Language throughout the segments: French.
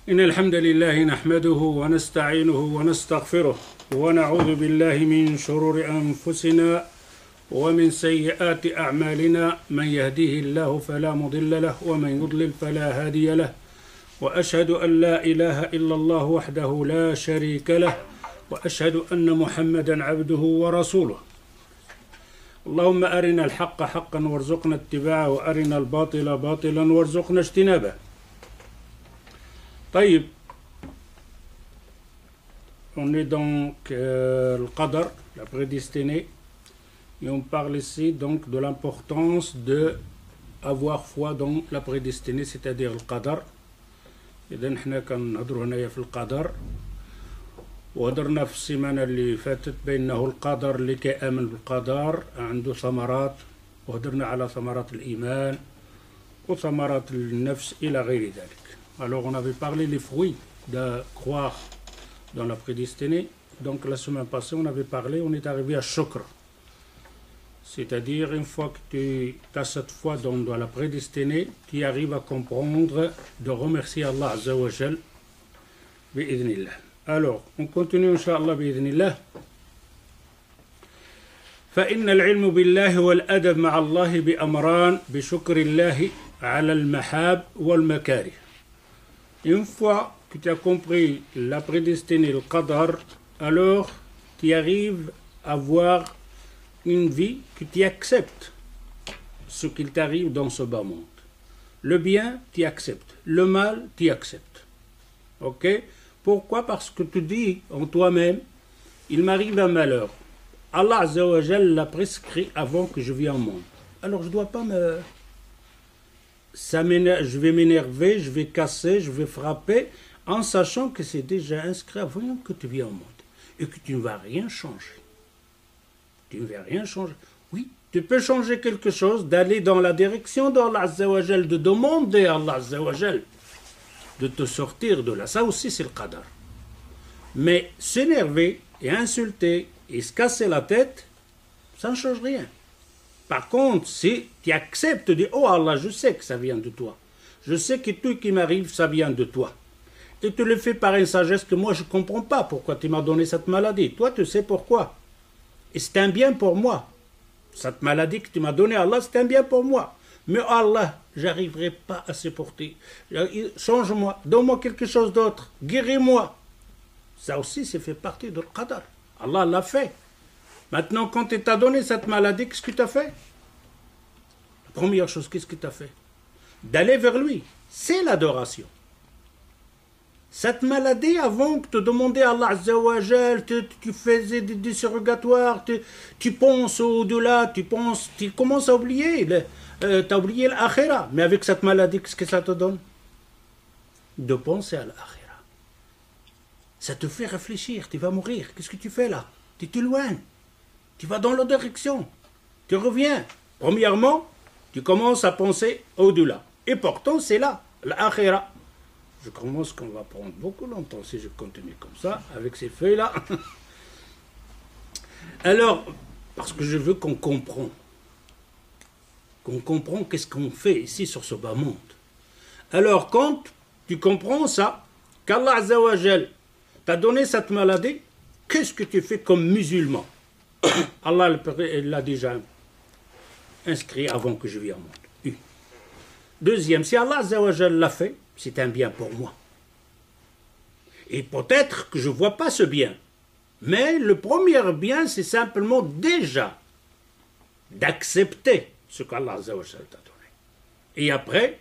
إن الحمد لله نحمده ونستعينه ونستغفره ونعوذ بالله من شرور أنفسنا ومن سيئات أعمالنا من يهديه الله فلا مضل له ومن يضلل فلا هادي له وأشهد أن لا إله إلا الله وحده لا شريك له وأشهد أن محمدا عبده ورسوله اللهم أرنا الحق حقا وارزقنا اتباعه وأرنا الباطل باطلا وارزقنا اجتنابه. طيب, on est donc le qadar, la prédestinée, et on parle ici donc de l'importance de avoir foi dans la prédestinée, c'est-à-dire le qadar. إذا نحن كنهضروا هنايا في القدر وهضرنا في السيمانة اللي فاتت بأنه القدر اللي كيآمن بالقدر عنده ثمرات وهضرنا على ثمرات الإيمان وثمرات النفس إلى غير ذلك. Alors on avait parlé les fruits de croire dans la prédestinée. Donc la semaine passée on avait parlé, on est arrivé à shukr. C'est-à-dire une fois que tu as cette foi dans la prédestinée, tu arrives à comprendre de remercier Allah Azza wa Jal bi'idhnillah. Alors on continue Inch'Allah bi'idhnillah. فإن العلم بالله والأدب مع الله بأمران بشكر الله على المحاب والمكاره. Une fois que tu as compris la prédestinée, le qadar, alors tu arrives à voir une vie que tu acceptes ce qu'il t'arrive dans ce bas monde. Le bien, tu acceptes. Le mal, tu acceptes. Ok? Pourquoi? Parce que tu dis en toi-même, il m'arrive un malheur. Allah Azza wa Jal l'a prescrit avant que je vienne au monde. Alors je ne dois pas me... je vais m'énerver, je vais casser, je vais frapper, en sachant que c'est déjà inscrit avant que tu viennes au monde. Et que tu ne vas rien changer. Tu ne vas rien changer. Oui, tu peux changer quelque chose, d'aller dans la direction d'Allah Azza wa Jal, de demander à Allah Azza wa Jal de te sortir de là. Ça aussi, c'est le qadar. Mais s'énerver et insulter et se casser la tête, ça ne change rien. Par contre, si tu acceptes de dire « Oh Allah, je sais que ça vient de toi. Je sais que tout qui m'arrive, ça vient de toi. » Et tu le fais par une sagesse que moi, je ne comprends pas pourquoi tu m'as donné cette maladie. Toi, tu sais pourquoi. Et c'est un bien pour moi. Cette maladie que tu m'as donnée, Allah, c'est un bien pour moi. Mais Allah, j'arriverai pas à supporter. Change-moi, donne-moi quelque chose d'autre. Guéris-moi. Ça aussi, c'est fait partie de l'qadar. Allah l'a fait. Maintenant, quand il t'a donné cette maladie, qu'est-ce que tu as fait? La première chose, qu'est-ce que tu as fait? D'aller vers lui. C'est l'adoration. Cette maladie, avant que tu demandais à Allah Azza wa Jal, tu faisais des surrogatoires, tu penses au-delà, tu commences à oublier, tu as oublié l'akhira. Mais avec cette maladie, qu'est-ce que ça te donne? De penser à l'akhira. Ça te fait réfléchir, tu vas mourir. Qu'est-ce que tu fais là? Tu t'éloignes. Tu vas dans l'autre direction. Tu reviens. Premièrement, tu commences à penser au-delà. Et pourtant, c'est là, l'akhira. Je commence qu'on va prendre beaucoup longtemps si je continue comme ça, avec ces feuilles-là. Alors, parce que je veux qu'on comprenne. Qu'on comprenne qu'est-ce qu'on fait ici sur ce bas monde. Alors, quand tu comprends ça, qu'Allah Azza wa Jal t'a donné cette maladie, qu'est-ce que tu fais comme musulman? Allah l'a déjà inscrit avant que je vienne au monde. Une. Deuxième, si Allah Azza wa Jal l'a fait, c'est un bien pour moi. Et peut-être que je ne vois pas ce bien. Mais le premier bien, c'est simplement déjà d'accepter ce qu'Allah Azza wa Jal t'a donné. Et après,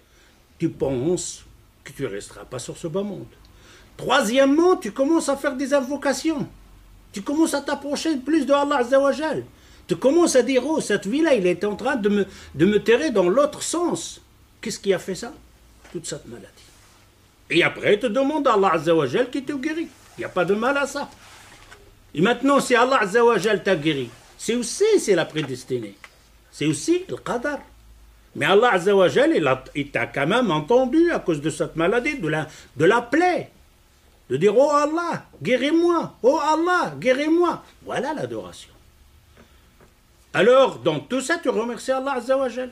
tu penses que tu ne resteras pas sur ce bas monde. Troisièmement, tu commences à faire des invocations. Tu commences à t'approcher plus de Allah Azza wa Jal. Tu commences à dire, oh, cette vie-là, il est en train de me terrer dans l'autre sens. Qu'est-ce qui a fait ça? Toute cette maladie. Et après, te demande à Allah Azza wa Jal qui te guérit. Il n'y a pas de mal à ça. Et maintenant, si Allah Azza wa Jal t'a guéri, c'est la prédestinée. C'est aussi le qadar. Mais Allah Azza wa Jal, il t'a quand même entendu à cause de cette maladie, de la plaie. De dire, oh Allah, guéris-moi. Oh Allah, guéris-moi. Voilà l'adoration. Alors, dans tout ça, tu remercies Allah Azza wa Jal.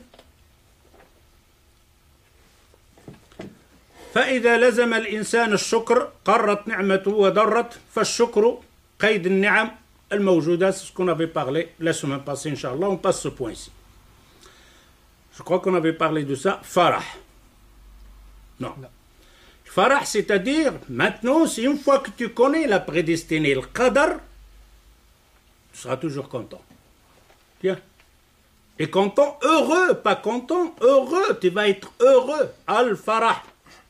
فإذا لزم الإنسان الشكر قرت نعمته وضرت فالشكر قيد النعم الموجودة. C'est ce qu'on avait parlé la semaine passée, Inch'Allah. On passe ce point ici. Je crois qu'on avait parlé de ça. Farah. Non. Farah, c'est-à-dire, maintenant, c'est une fois que tu connais la prédestinée, le qadar, tu seras toujours content. Tiens. Et content, heureux, pas content, heureux. Tu vas être heureux. Al-farah.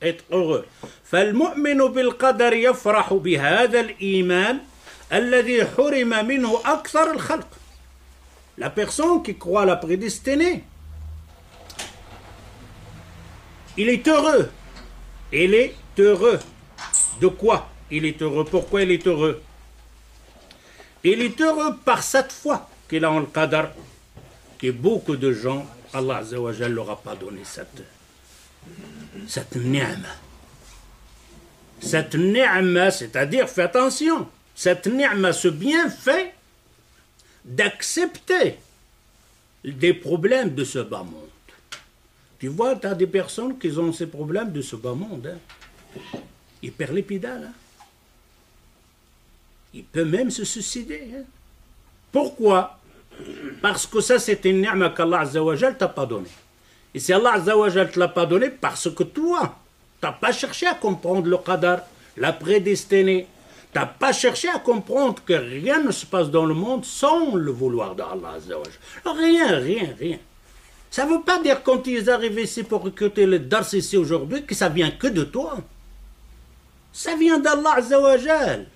Être heureux. فالمؤمن بالقدر يفرح بهذا الإيمان الذي حرم منه أكثر الخلق. La personne qui croit à la prédestinée, il est heureux. Il est heureux. De quoi il est heureux? Pourquoi il est heureux? Il est heureux par cette foi qu'il a en le qadar, que beaucoup de gens, Allah Azza wa Jalla leur a pas donné cette ni'ma. Cette ni'ma, c'est-à-dire, fais attention, cette ni'ma, ce bienfait d'accepter des problèmes de ce bas monde. Tu vois, tu as des personnes qui ont ces problèmes de ce bas monde. Hein. Ils perdent les pédales. Hein. Ils peuvent même se suicider. Hein. Pourquoi? Parce que ça, c'est une ni'ma qu'Allah Azza wa Jal t'a pas donné. Et si Allah Azza wa Jal te l'a pas donné, parce que toi, tu n'as pas cherché à comprendre le qadar, la prédestinée. Tu n'as pas cherché à comprendre que rien ne se passe dans le monde sans le vouloir d'Allah Azza wa Jal. Rien. Ça ne veut pas dire quand ils arrivent ici pour écouter le dars ici aujourd'hui que ça vient que de toi. Ça vient d'Allah Azza wa Jal.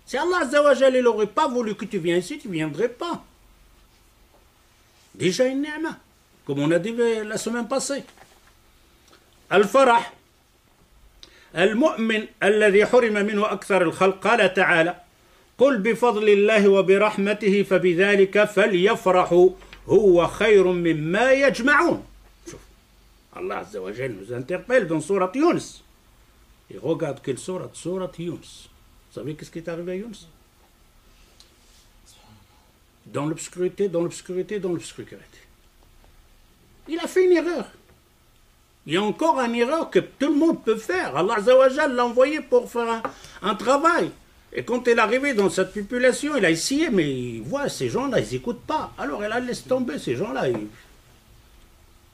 Si Allah Azza wa Jal n'aurait pas voulu que tu viennes ici, tu ne viendrais pas. Déjà une ni'ma, comme on a dit la semaine passée. Al-Farah, المؤمن الذي حرم منه أكثر الخلق قال تعالى قل بفضل الله وبرحمته فبذلك فليفرحوا هو خير مما يجمعون. شوف Allah Azza wa Jal nous interpelle dans Sourate Yunus. Et regarde quelle sourate? Sourate Yunus. Vous savez qu'est-ce qui est arrivé à Yunus? Dans l'obscurité. Il a fait une erreur. Il y a encore une erreur que tout le monde peut faire. Allah Azza wa Jal l'a envoyé pour faire un travail. Et quand il est arrivé dans cette population, il a essayé, mais il voit ces gens-là, ils n'écoutent pas. Alors il a laissé tomber ces gens-là.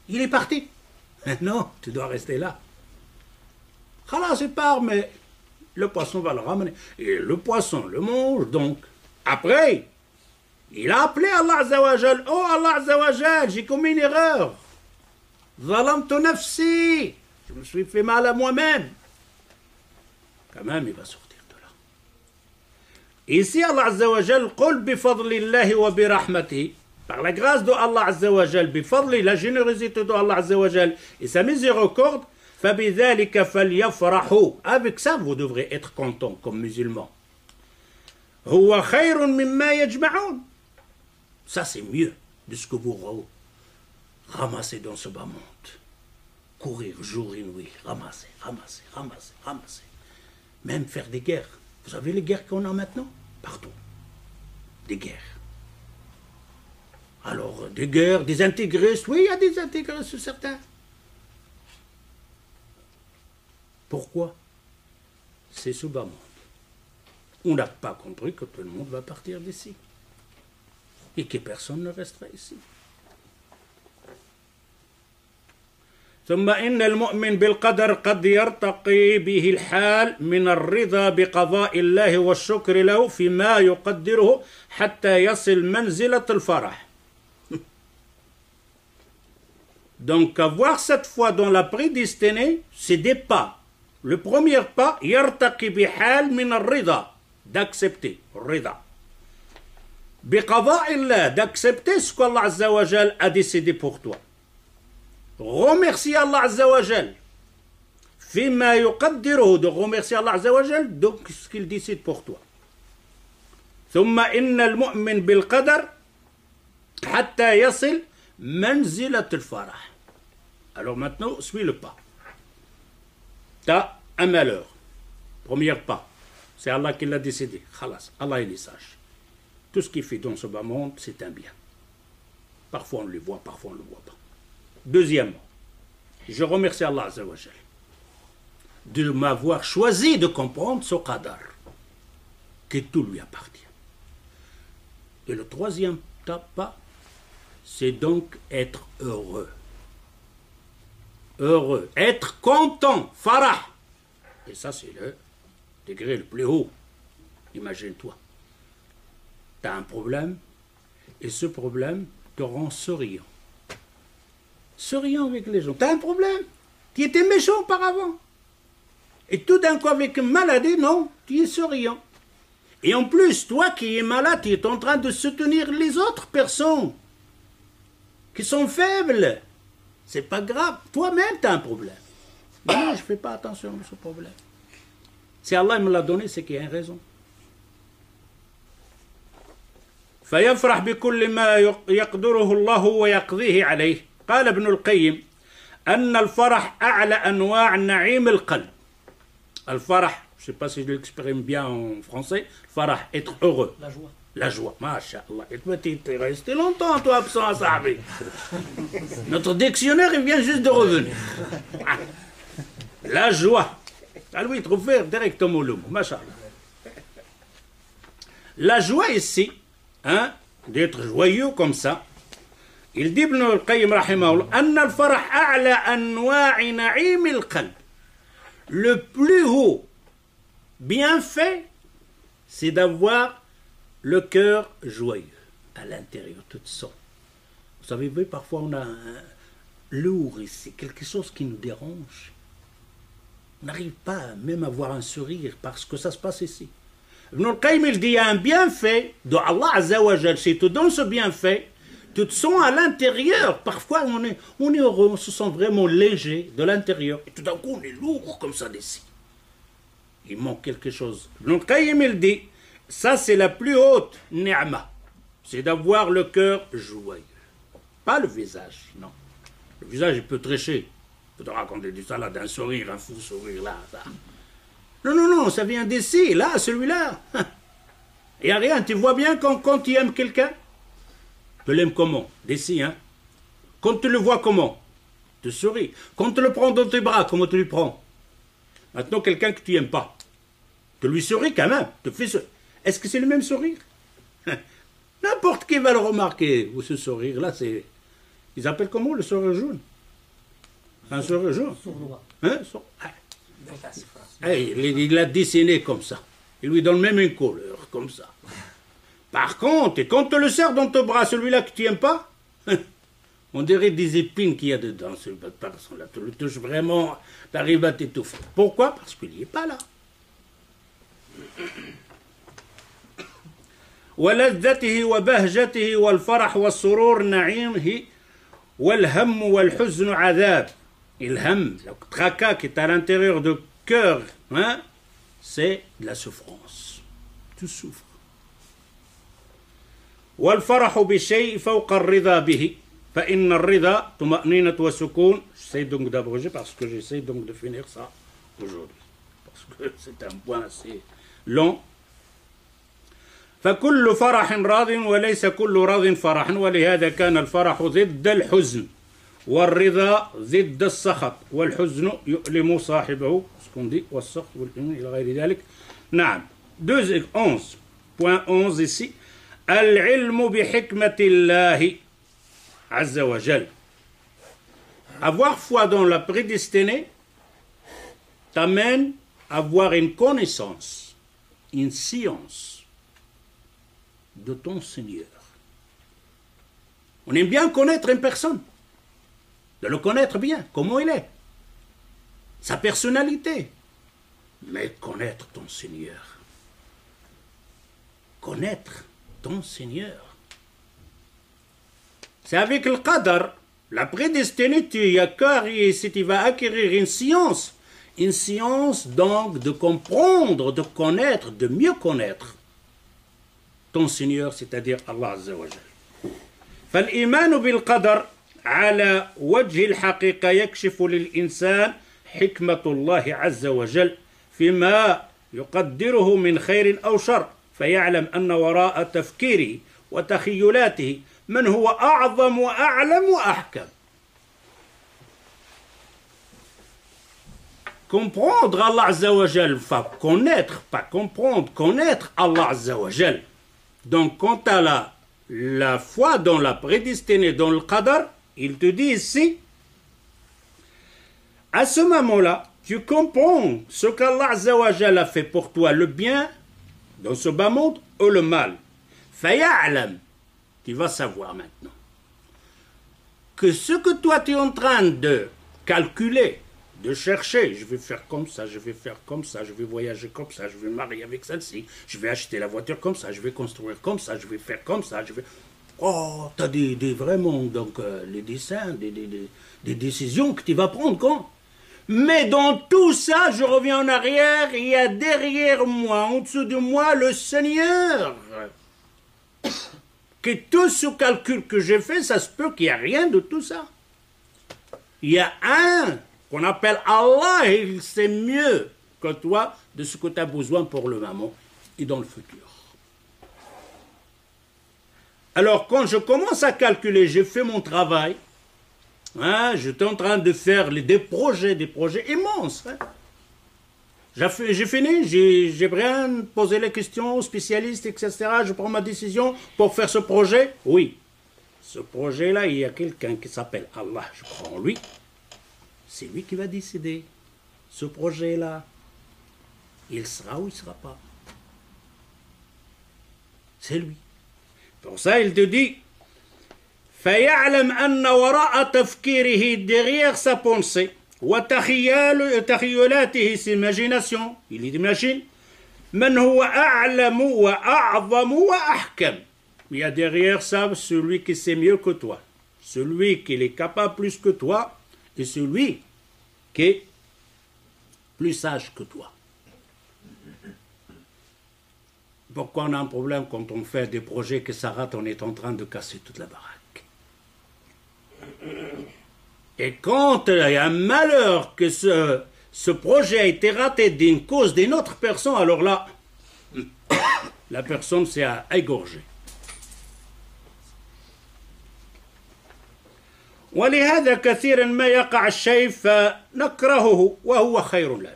Il est parti. Non, tu dois rester là. Khalas, il part, mais le poisson va le ramener. Et le poisson le mange, donc. Après, il a appelé Allah Azza wa Jal. Oh Allah Azza wa Jal, j'ai commis une erreur. Zalamtu nafsi. Je me suis fait mal à moi-même. Quand même, il va sortir de là. Ici, Allah Azza wa Jal, qul bi fadlillahi wa bi rahmatihi. Par la grâce de Allah Azza wa Jal, bi fadli, la générosité de Allah Azza wa Jal et sa miséricorde, فَبِذَلِكَ فَلْيَفْرَحُوا. Avec ça, vous devrez être content comme musulman. هُوَ خَيْرٌ مِمَّا يَجْمَعُونَ. Ça, c'est mieux de ce que vous ramassez dans ce bas monde. Courir jour et nuit, ramasser. Même faire des guerres. Vous savez les guerres qu'on a maintenant? Partout. Des guerres. Alors, des guerres, des intégristes. Oui, il y a des intégristes, certains. Pourquoi? C'est ce bas monde. On n'a pas compris que tout le monde va partir d'ici. Et que personne ne restera ici. ثم إن المؤمن بالقدر قد يرتقي به الحال من الرضا بقضاء الله والشكر له فيما يقدره حتى يصل منزلة الفرح. Donc avoir cette foi dans la prédestinée, c'est des pas. Le premier pas, يرتقي بحال من الرضا, d'accepter, رضا. بقضاء الله, d'accepter ce qu'Allah Azza wa Jal a décidé pour toi. Remercier Allah Azza wa Jal. فيما يقدره, de remercier Allah Azza wa Jal, donc ce qu'il décide pour toi. ثم إن المؤمن بالقدر حتى يصل منزلة الفرح. Alors maintenant, suis le pas. Tu as un malheur. Premier pas. C'est Allah qui l'a décidé. Khalas. Allah il est sage. Tout ce qu'il fait dans ce bas monde, c'est un bien. Parfois on le voit, parfois on ne le voit pas. Deuxièmement, je remercie Allah Azza wa Jal. de m'avoir choisi de comprendre ce qadar, que tout lui appartient. Et le troisième pas, c'est donc être heureux. Heureux, être content, farah. Et ça, c'est le degré le plus haut. Imagine-toi. Tu as un problème, et ce problème te rend souriant. Souriant avec les gens. Tu as un problème. Tu étais méchant auparavant. Et tout d'un coup, avec une maladie, non, tu es souriant. Et en plus, toi qui es malade, tu es en train de soutenir les autres personnes qui sont faibles. C'est pas grave. Toi-même, tu as un problème. Mais non, je ne fais pas attention à ce problème. Si Allah me l'a donné, c'est qu'il y a une raison. فيفرح بكل ما يقدره الله ويقضيه عليه. قال ابن القيم أن الفرح أعلى أنواع نعيم القلب. الفرح, je ne sais pas si je l'exprime bien en français, farah, être heureux. La joie. La joie, masha'Allah. Et toi, tu es resté longtemps, toi, absent à Sahabi. Notre dictionnaire, il vient juste de revenir. La joie. Ah oui, trouve faire directement le mot, masha'Allah. La joie ici, hein, d'être joyeux comme ça, il dit Ibn al-Qayyim rahimahullah, أن الفرح أعلى أنواع نعيم القلب. Le plus haut bienfait, c'est d'avoir le cœur joyeux à l'intérieur, tout ça. Vous savez, parfois on a un lourd ici, quelque chose qui nous dérange. On n'arrive pas même à avoir un sourire parce que ça se passe ici. Ibn al-Qayyim, il dit, il y a un bienfait de Allah Azza wa Jal. Si tu donnes ce bienfait, tu te sens à l'intérieur. Parfois, on est heureux, on se sent vraiment léger de l'intérieur. Et tout d'un coup, on est lourd comme ça d'ici. Il manque quelque chose. Ibn al-Qayyim, il dit, ça c'est la plus haute ni'ma. C'est d'avoir le cœur joyeux. Pas le visage, non. Le visage, il peut tricher. Il peut te raconter du salade, un sourire, un fou sourire, là, ça. Non, non, non, ça vient d'ici, là, celui-là. Il n'y a rien, tu vois bien quand tu aimes quelqu'un, tu l'aimes comment? D'ici, hein. Quand tu le vois comment? Tu souris. Quand tu le prends dans tes bras, comment tu le prends? Maintenant, quelqu'un que tu n'aimes pas, tu lui souris quand même. Tu fais ce... Est-ce que c'est le même sourire? N'importe qui va le remarquer. Ou ce sourire-là, c'est... Ils appellent comment le sourire jaune? Un sourire jaune? Sournois. Hein? Il l'a dessiné comme ça. Il lui donne même une couleur, comme ça. Par contre, et quand tu le serres dans ton bras, celui-là que tu n'aimes pas, on dirait des épines qu'il y a dedans, cette personne-là. Tu le touches vraiment, tu arrives à t'étouffer. Pourquoi? Parce qu'il n'est pas là. ولذته وبهجته والفرح والسرور نعيمه والهم والحزن عذاب. Et le ham, le tracas qui est à l'intérieur du cœur, hein, c'est de la souffrance. Tu souffres. والفرح بشيء فوق الرضا به فإن الرضا طمأنينة وسكون. J'essaie donc d'abréger parce que j'essaie donc de finir ça aujourd'hui. Parce que c'est un point assez long. فكل فرح راض وليس كل راض فرح ولهذا كان الفرح ضد الحزن والرضا ضد السخط والحزن يؤلم صاحبه والسخط والإيمان إلى غير ذلك. نعم 11.11 ici العلم بحكمة الله عز وجل. Avoir foi dans la prédestinée t'amène à avoir une connaissance, une science de ton Seigneur. On aime bien connaître une personne, de le connaître bien, comment il est, sa personnalité, mais connaître ton Seigneur. Connaître ton Seigneur. C'est avec le qadar, la prédestinée, si tu vas acquérir une science donc de comprendre, de connaître, de mieux connaître ton Seigneur, c'est-à-dire Allah Azza wa Jal. فالإيمان بالقدر على وجه الحقيقة يكشف للإنسان حكمة الله عز وجل فيما يقدره من خير أو شر فيعلم أن وراء تفكيره وتخيلاته من هو أعظم وأعلم وأحكم. comprendre Allah Azza wa Jal, enfin connaître, pas comprendre, connaître Allah Azza wa Jal. Donc quand tu as la foi dans la prédestinée, dans le qadar, il te dit ici, à ce moment-là, tu comprends ce qu'Allah Azza wa Jal a fait pour toi, le bien dans ce bas monde ou le mal. Faya'lam, tu vas savoir maintenant que ce que toi tu es en train de calculer, de chercher, je vais faire comme ça, je vais faire comme ça, je vais voyager comme ça, je vais marier avec celle-ci, je vais acheter la voiture comme ça, je vais construire comme ça, je vais faire comme ça, je vais... Oh, tu as vraiment donc, les dessins, des décisions que tu vas prendre quand. Mais dans tout ça, je reviens en arrière, il y a derrière moi, en dessous de moi, le Seigneur. Que tout ce calcul que j'ai fait, ça se peut qu'il n'y a rien de tout ça. Il y a un qu'on appelle Allah, et il sait mieux que toi de ce que tu as besoin pour le moment et dans le futur. Alors, quand je commence à calculer, j'ai fait mon travail, hein, j'étais en train de faire des projets immenses. Hein. J'ai fini, j'ai bien posé les questions aux spécialistes, etc. Je prends ma décision pour faire ce projet. Oui, ce projet-là, il y a quelqu'un qui s'appelle Allah, je crois en lui. C'est lui qui va décider. Ce projet-là, il sera ou il ne sera pas. C'est lui. Pour ça, il te dit, فَيَعْلَمْ أَنَّ وَرَاءَ تَفْكِيرِهِ derrière sa pensée, وَتَخِيُّلَاتِهِ ses imaginations, il imagine, مَنْ هُوَ أَعْلَمُ وَأَعْظَمُ وَأَحْكَمُ. Il y a derrière ça celui qui sait mieux que toi, celui qui est capable plus que toi, et celui qui est plus sage que toi. Pourquoi on a un problème quand on fait des projets que ça rate, on est en train de casser toute la baraque. Et quand il y a un malheur que ce projet a été raté d'une cause d'une autre personne, alors là, la personne s'est égorgée. ولهذا كثيرا ما يقع الشيء فنكرهه وهو خير لنا.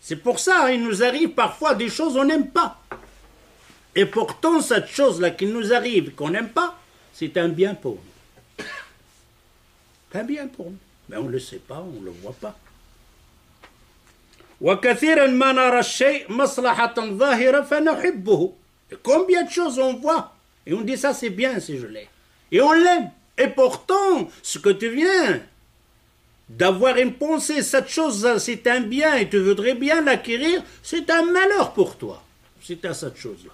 C'est pour ça il nous arrive parfois des choses qu'on n'aime pas. Et pourtant cette chose-là qui nous arrive qu'on n'aime pas, c'est un bien pour nous. C'est un bien pour nous. Mais on ne le sait pas, on ne le voit pas. وكثيرا ما نرى الشيء مصلحة ظاهرة فنحبه. Et combien de choses on voit et on dit ça c'est bien si je l'ai. Et on l'aime. Et pourtant, ce que tu viens d'avoir une pensée, cette chose, c'est un bien et tu voudrais bien l'acquérir, c'est un malheur pour toi. C'est à cette chose-là.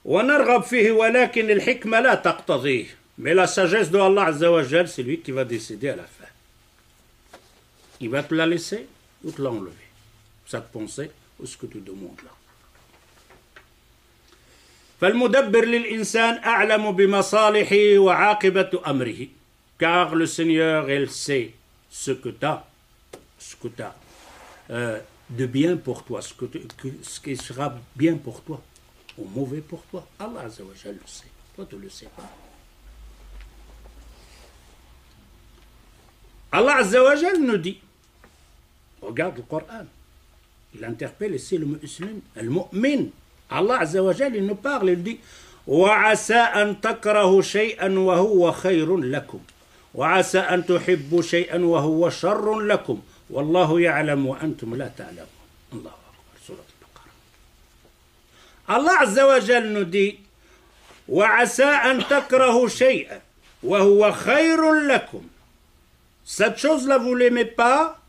وَنَرْغَبْ فِيهِ وَلَكِنِ الْحِكْمَ لَا تَقْتَضِيهِ. Mais la sagesse de Allah Azza wa Jal, c'est lui qui va décider à la fin. Il va te la laisser ou te l'enlever. Cette pensée ou ce que tu demandes là. فالمدبر للإنسان أعلم بمصالحه وعاقبة أمره. Car le Seigneur, il sait ce que tu as de bien pour toi, ce qui sera bien pour toi ou mauvais pour toi. Allah Azza wa Jal le sait. Toi, tu ne le sais pas. Allah Azza wa Jal nous dit, regarde le Coran, il interpelle ici le musulman, le mu'min. Allah Azza wa Jal, il nous parle, il dit وَعَسَىٰ أَن تَكْرَهُ شَيْئًا وَهُوَ خَيْرٌ لَكُمْ وَعَسَىٰ أَن تُحِبُّوا شَيْئًا وَهُوَ شَرٌ لَكُمْ وَاللَّهُ يَعْلَمُ وَأَنْتُمْ لَا تَعْلَمُونَ. Allahu Akbar, Surat al-Baqarah. Allah Azza wa Jal nous dit وَعَسَىٰ أَن تَكْرَهُ شَيْئًا وَهُوَ خَيْرٌ لَكُمْ. Cette chose-là, vous ne l'aimez pas,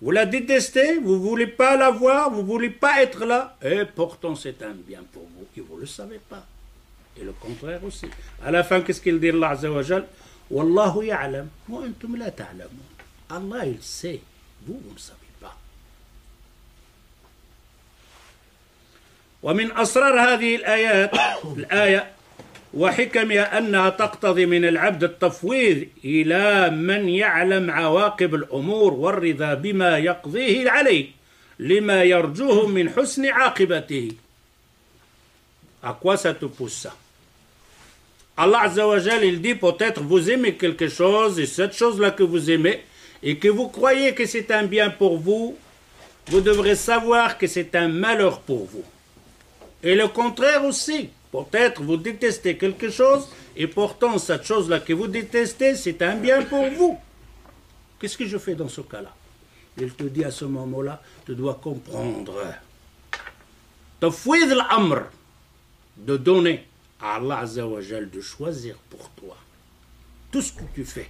vous la détestez, vous ne voulez pas la voir, vous ne voulez pas être là, et pourtant c'est un bien pour vous, et vous ne le savez pas. Et le contraire aussi. À la fin, qu'est-ce qu'il dit Allah Azza wa Jal? Wallahu ya'lam, wa antum la ta'lamun. Allah, il sait, vous ne savez pas. ومن أسرار هذه الآية وحكمها أنها تقتضي من العبد التفويض إلى من يعلم عواقب الأمور والرضا بما يقضيه عليه لما يرجوه من حسن عاقبته. À quoi ça te pousse ça? Allah Azza wa Jal, il dit peut-être vous aimez quelque chose et cette chose-là que vous aimez et que vous croyez que c'est un bien pour vous, vous devrez savoir que c'est un malheur pour vous. Et le contraire aussi. Peut-être vous détestez quelque chose et pourtant cette chose-là que vous détestez, c'est un bien pour vous. Qu'est-ce que je fais dans ce cas-là? Il te dit à ce moment-là, tu dois comprendre. Tafwid al-amr, de donner à Allah Azza wa Jal de choisir pour toi tout ce que tu fais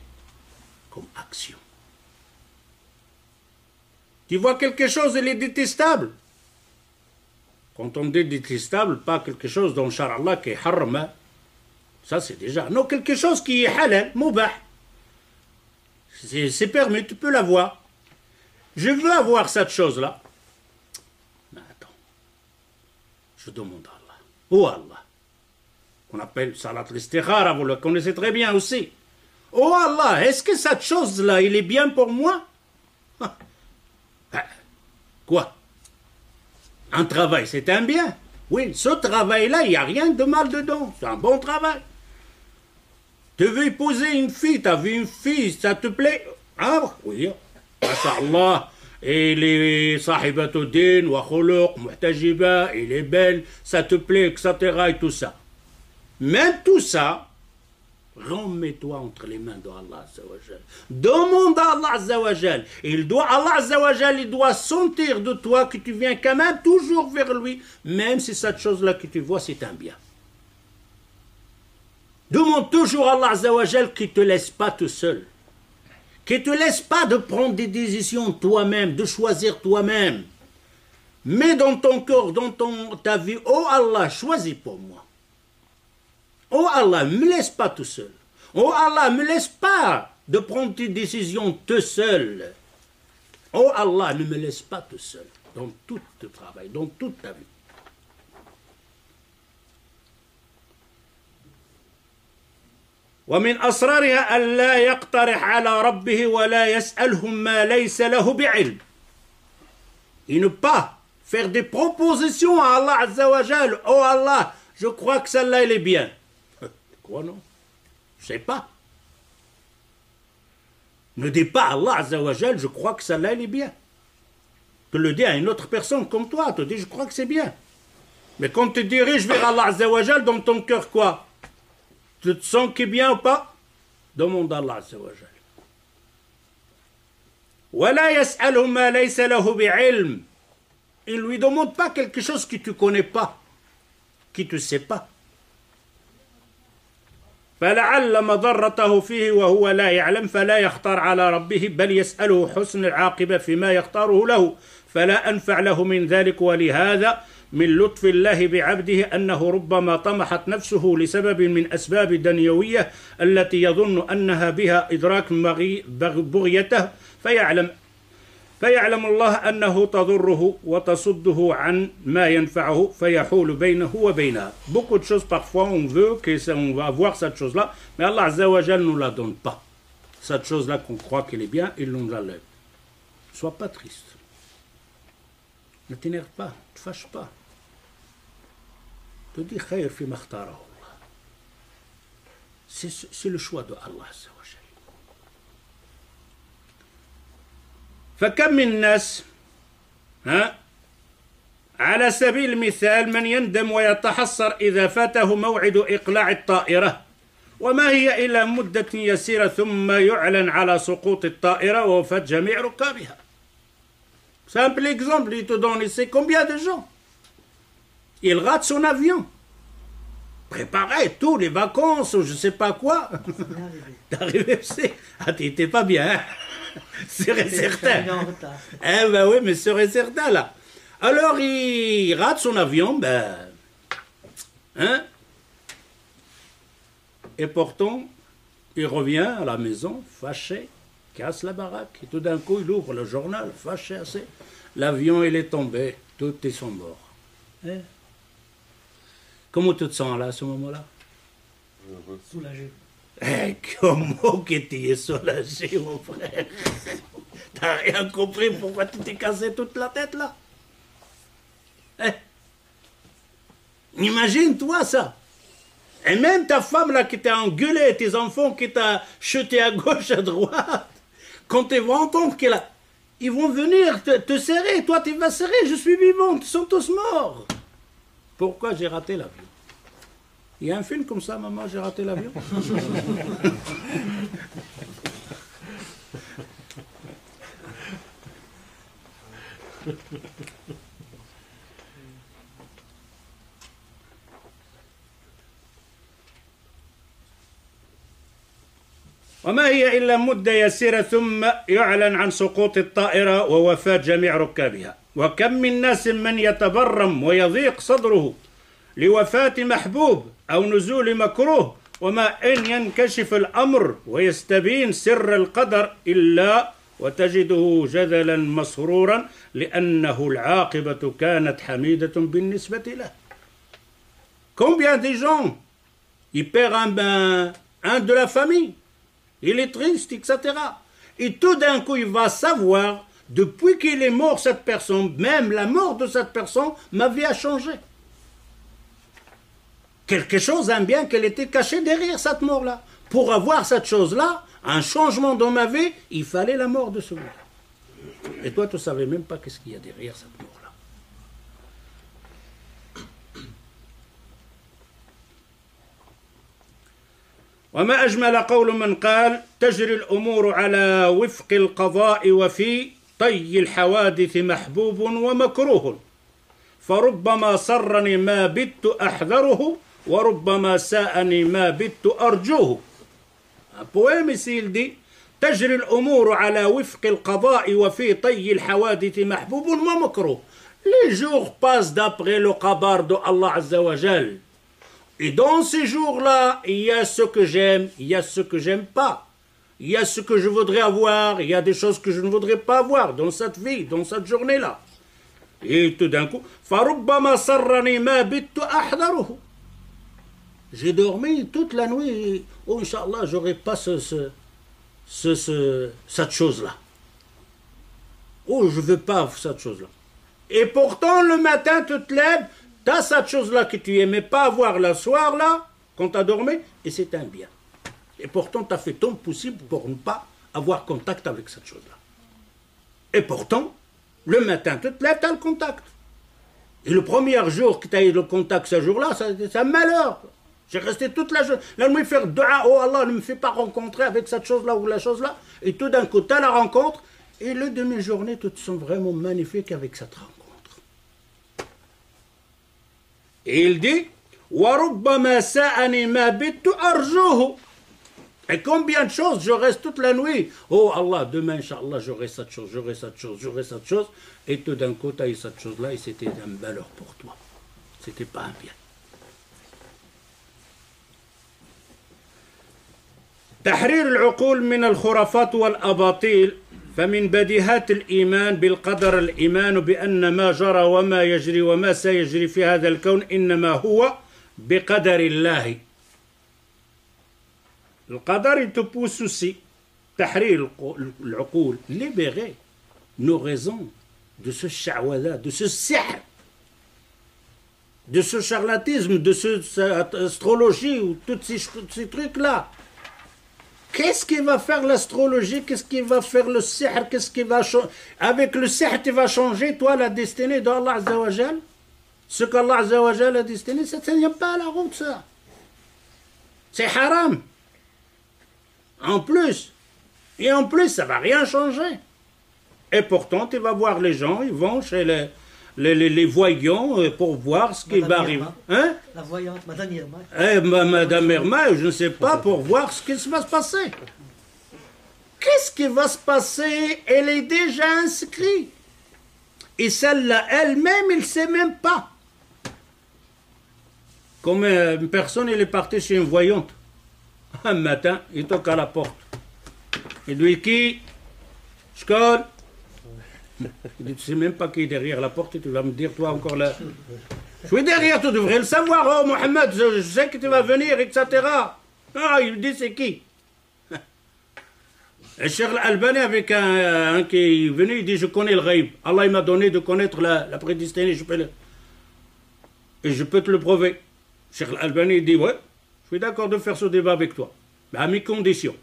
comme action. Tu vois quelque chose, il est détestable. Quand on dit détestable, pas quelque chose dans Shar qui est haram, ça c'est déjà. Non, quelque chose qui est halal, mubah. C'est permis, tu peux l'avoir. Je veux avoir cette chose-là. Mais attends, je demande à Allah. Oh Allah. On appelle salat al-istikhara, vous le connaissez très bien aussi. Oh Allah, est-ce que cette chose-là, il est bien pour moi? Quoi? Un travail, c'est un bien. Oui, ce travail-là, il n'y a rien de mal dedans. C'est un bon travail. Tu veux épouser une fille, tu as vu une fille, ça te plaît? Ah oui, masha'Allah. Et les sahibatuddin, wa khuluq, muhtajiba, il est belle, ça te plaît, etc. et tout ça. Même tout ça, remets-toi entre les mains d'Allah Azza wa Jal. Demande à Allah Azza wa Jal. Allah Azza wa Jal, il doit sentir de toi que tu viens quand même toujours vers lui, même si cette chose-là que tu vois, c'est un bien. Demande toujours à Allah Azza wa Jal qu'il ne te laisse pas tout seul. Qu'il ne te laisse pas de prendre des décisions toi-même, de choisir toi-même. Mets dans ton cœur, dans ta vie, oh Allah, choisis pour moi. Oh Allah, ne me laisse pas tout seul. Oh Allah, ne me laisse pas de prendre tes décisions tout seul. Oh Allah, ne me laisse pas tout seul dans tout ton travail, dans toute ta vie. ومن أسرارها ألا يقترح على ربه ولا يسأله ما ليس له بعلم. Et ne pas faire des propositions à Allah Azza wa Jal. Oh Allah, je crois que celle-là, elle est bien. Quoi non? Je sais pas. Ne dis pas à Allah Azza wa Jal, je crois que celle-là, elle est bien. Tu le dis à une autre personne comme toi, tu dis, je crois que c'est bien. Mais quand tu diriges vers Allah Azza wa Jal, dans ton cœur, quoi? Tu te sens qu'il est bien ou pas? Demande à Allah Azza wa Jal. وَلَا يَسْأَلُهُ مَا لَيْسَ لَهُ بِعِلْمٍ. Il ne lui demande pas quelque chose que tu ne connais pas, qui tu ne sais pas. فلعل مضرته فيه وهو لا يعلم فلا يختار على ربه بل يسأله حسن العاقبة فيما يختاره له فلا أنفع له من ذلك ولهذا من لطف الله بعبده أنه ربما طمحت نفسه لسبب من أسباب دنيوية التي يظن أنها بها إدراك بغيته فيعلم الله أنه تضره وتصده عن ما ينفعه فيحول بينه وبينها. Beaucoup de choses parfois on veut qu'on va avoir cette chose-là, mais Allah Azza wa Jal ne nous la donne pas. Cette chose-là qu'on croit qu'elle est bien, il nous l'enlève. Sois pas triste. Ne t'énerve pas, ne te fâche pas. Te dis khayr fi makhtarahu Allah. C'est le choix de Allah Azza wa Jal. فكم من الناس على سبيل المثال من يندم ويتحسر إذا فاته موعد إقلاع الطائرة وما هي إلا مدة يسيرة ثم يعلن على سقوط الطائرة ووفاة جميع ركابها. Simple exemple, il te donne, il sait combien de gens. Il rate son avion. Préparer tous les vacances ou je ne sais pas quoi. T'es arrivé, t'es pas bien. Hein? C'est certain. Eh ben oui, mais c'est certain là. Alors il rate son avion, ben. Hein? Et pourtant, il revient à la maison, fâché, casse la baraque. Et tout d'un coup, il ouvre le journal, fâché assez. L'avion, il est tombé, tous ils sont morts. Hein? Comment tu te sens là, à ce moment-là? Soulagé. Comment que tu es soulagé, mon frère? T'as rien compris pourquoi tu t'es cassé toute la tête là? Imagine-toi ça. Et même ta femme là qui t'a engueulé, tes enfants qui t'a jeté à gauche, à droite, quand ils vont entendre ils vont venir te serrer, toi tu vas serrer, je suis vivant, ils sont tous morts. Pourquoi j'ai raté l'avion? Il y a un film comme ça, maman, j'ai raté l'avion. وما هي إلا مدة يسيرة ثم يعلن عن سقوط الطائرة ووفاة جميع ركابها. وكم من ناس من يتبرم ويضيق صدره لوفاة محبوب أو نزول مكروه، وما إن ينكشف الأمر ويستبين سر القدر إلا وتجده جدلا مسرورا لأنه العاقبة كانت حميدة بالنسبة له. Combien de gens ils perdent un de la famille, il est triste, etc. Et tout d'un coup, il va savoir, depuis qu'il est mort, cette personne, même la mort de cette personne, ma vie a changé. Quelque chose, un bien qu'elle était cachée derrière cette mort-là. Pour avoir cette chose-là, un changement dans ma vie, il fallait la mort de celui-là. Et toi, tu ne savais même pas qu'est-ce qu'il y a derrière cette mort-là. وما أجمل قول من قال تجري الأمور على وفق القضاء وفي طي الحوادث محبوب ومكروه فربما سرني ما بت أحذره وربما ساءني ما بت أرجوه. Un poème ici il dit تجري الأمور على وفق القضاء وفي طي الحوادث محبوب ومكروه. Les jours passent d'après le qadar de Allah Azza wa Jal. Et dans ces jours-là, il y a ce que j'aime, il y a ce que j'aime pas. Il y a ce que je voudrais avoir, il y a des choses que je ne voudrais pas avoir dans cette vie, dans cette journée-là. Et tout d'un coup, فَرُبَّمَا صَرَّنِي مَا بِتُّ أَحْذَرُهُ. J'ai dormi toute la nuit et, oh, Inch'Allah, j'aurai pas cette chose-là. Oh, je veux pas cette chose-là. Et pourtant, le matin, tu te lèves, tu as cette chose-là que tu aimais pas avoir le soir, là, quand tu as dormi, et c'est un bien. Et pourtant, tu as fait ton possible pour ne pas avoir contact avec cette chose-là. Et pourtant, le matin, tu te lèves, tu as le contact. Et le premier jour que tu as eu le contact ce jour-là, c'est un malheur. J'ai resté toute la nuit faire dua, oh Allah, ne me fais pas rencontrer avec cette chose-là ou la chose-là. Et tout d'un coup, tu as la rencontre, et le demi-journée, tu te sens vraiment magnifique avec cette rencontre. Et il dit وَرُبَّمَا سَأَنِي مَا بِتُّ أَرْجُوهُ. Et combien de choses je reste toute la nuit. Oh Allah, demain, Inch'Allah, j'aurai cette chose, j'aurai cette chose, j'aurai cette chose. Et tout d'un coup, tu as eu cette chose-là et c'était un malheur pour toi. C'était pas un bien. تحرير العقول من الخرافات والأباطيل. فمن بديهات الإيمان بالقدر الإيمان بأن ما جرى وما يجري وما سيجري في هذا الكون إنما هو بقدر الله. القدر il te pousse aussi تحرير العقول, libérer nos raisons de ce sha'wada, de ce sihr, de ce charlatisme, de cette astrologie ou tous ces trucs-là. Qu'est-ce qui va faire l'astrologie? Qu'est-ce qui va faire le sihr? Qu'est-ce qui va changer? Avec le sihr, tu vas changer, toi, la destinée d'Allah Azza wa Jal. Ce qu'Allah Azza wa Jal a destiné, ça ne tient pas à la route, ça. C'est haram. En plus. Et en plus, ça ne va rien changer. Et pourtant, tu vas voir les gens, ils vont chez les voyants pour voir ce qui va arriver. Hein? La voyante, Madame Irma. Madame Irma, je ne sais pas, pour voir ce qui va se passer. Qu'est-ce qui va se passer? Elle est déjà inscrite. Et celle-là, elle-même, elle ne sait même pas. Comme une personne, elle est partie chez une voyante. Un matin, il toque à la porte. Il dit qui? Je colle. Il dit, tu sais même pas qui est derrière la porte et tu vas me dire, toi encore là. Je suis derrière, tu devrais le savoir, oh Mohamed, je sais que tu vas venir, etc. Ah, il dit, c'est qui? Et Cheikh Al-Albani avec un qui est venu, il dit, je connais le ghaib. Allah il m'a donné de connaître la prédestinée, et je peux te le prouver. Cheikh Al-Albani il dit, ouais, Je suis d'accord de faire ce débat avec toi. Mais à mes conditions.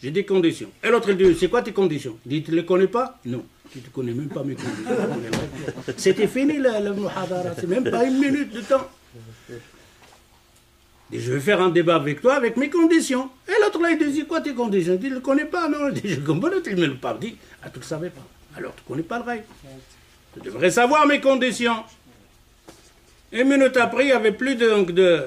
J'ai des conditions. Et l'autre, il dit, c'est quoi tes conditions? Il dit, tu ne les connais pas? Non. Tu ne connais même pas mes conditions. C'était fini le muhadara. C'est même pas une minute de temps. Il dit, je vais faire un débat avec toi avec mes conditions. Et l'autre là, il dit, c'est quoi tes conditions? Il dit, je ne le connais pas. Non, il dit, je comprends. Il ne me l'a pas dit. Ah, tu ne le savais pas. Alors, tu ne connais pas le règle. Tu devrais savoir mes conditions. Une minute après, il n'y avait plus de...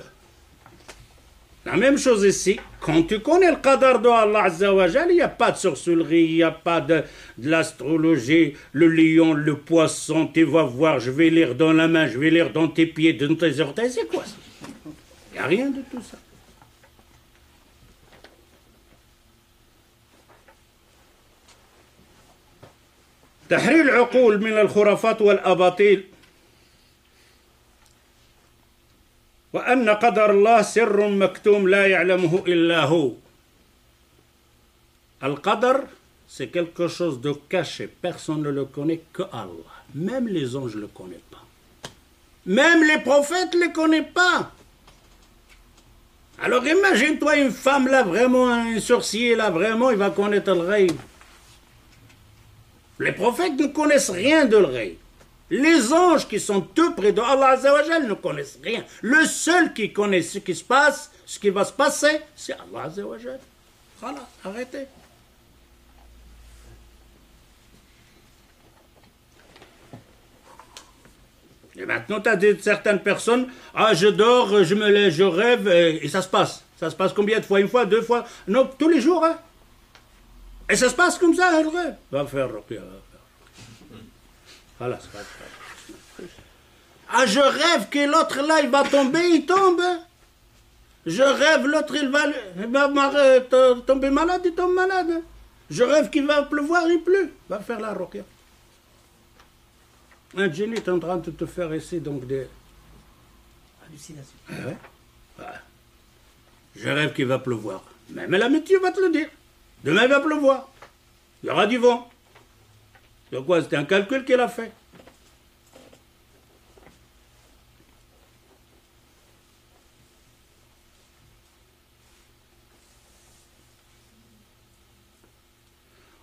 La même chose ici, quand tu connais le qadar de Allah Azza wa Jal, il n'y a pas de sorcellerie, il n'y a pas de l'astrologie, le lion, le poisson, tu vas voir, je vais lire dans la main, je vais lire dans tes pieds, dans tes orteils, c'est quoi ça? Il n'y a rien de tout ça. تحرير العقول من الخرافات والأباطيل وأن قدر الله سر مكتوم لا يعلمه إلا هو. القدر, c'est quelque chose de caché. Personne ne le connaît que Allah. Même les anges ne le connaissent pas. Même les prophètes ne le connaissent pas. Alors imagine-toi une femme là, vraiment, un sorcier là, vraiment, il va connaître le ghaib. Les prophètes ne connaissent rien de le ghaib. Les anges qui sont tout près de Allah Azza wa Jal ne connaissent rien. Le seul qui connaît ce qui se passe, ce qui va se passer, c'est Allah Azza wa Jal. Voilà, arrêtez. Et maintenant, tu as certaines personnes, ah, je dors, je me lève, je rêve, et ça se passe. Ça se passe combien de fois? Une fois, deux fois? Non, tous les jours, hein. Et ça se passe comme ça, le rêve. Va faire ruqya, va faire. Voilà, c'est pas grave. Ah, je rêve que l'autre là, il va tomber, il tombe. Je rêve, l'autre, il va tomber malade, il tombe malade. Je rêve qu'il va pleuvoir, il pleut. Va faire la ruqya. Un djinn est en train de te faire essayer donc des... Hallucination. Ah ouais. Ouais. Je rêve qu'il va pleuvoir. Même la météo va te le dire. Demain il va pleuvoir. Il y aura du vent. De quoi? C'était un calcul qu'il a fait.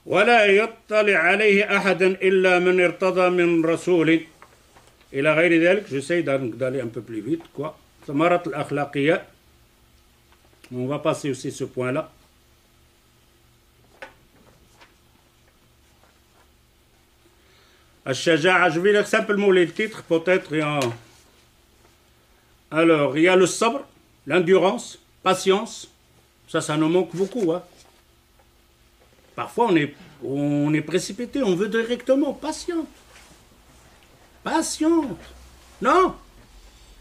ولا يطلع عليه أحد إلا من ارتضى من رسول إلى غير ذلك. J'essaie d'aller un peu plus vite, quoi. ثمرة الأخلاقيات. On va passer aussi ce point-là. الشجاعة, je vais lire simplement les titres, peut-être. Alors, il y a le sabr, l'endurance, patience. Ça nous manque beaucoup, hein. Parfois, on est précipité, on veut directement. Patiente. Patiente. Non.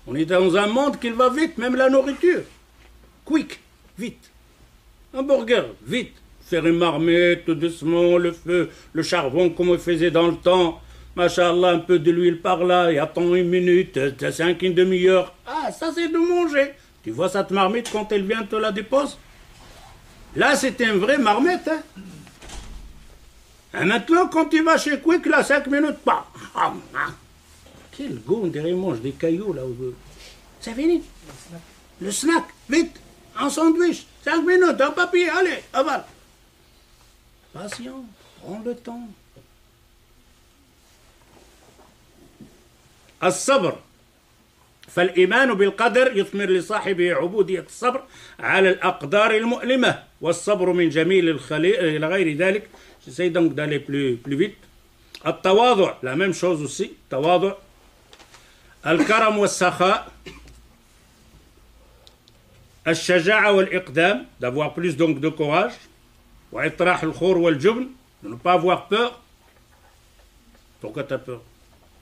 On est dans un monde qui va vite, même la nourriture. Quick, vite. Un burger, vite. Faire une marmite, tout doucement, le feu, le charbon, comme on faisait dans le temps. Machallah, un peu de l'huile par là, et attends une minute, 5, une demi-heure. Ah, ça c'est de manger. Tu vois cette marmite quand elle vient te la dépose? Là, c'était une vraie marmite, hein. Et maintenant, quand tu vas chez Quick, là, 5 minutes, pas. Quel goût, on dirait, il mange des cailloux, là. C'est fini. Le snack, vite, un sandwich, 5 minutes, un papier, allez, avale. Patience, prends le temps. الصبر فالإيمان بالقدر يثمر لصاحبه عبودية الصبر على الأقدار المؤلمة والصبر من جميل الخليق إلى غير ذلك. J'essaie donc d'aller plus vite. التواضع, la même chose aussi, التواضع. الكرم والسخاء. الشجاعة والإقدام, d'avoir plus donc de courage. وإطراح الخور والجبن, de ne pas avoir peur. Pourquoi tu as peur?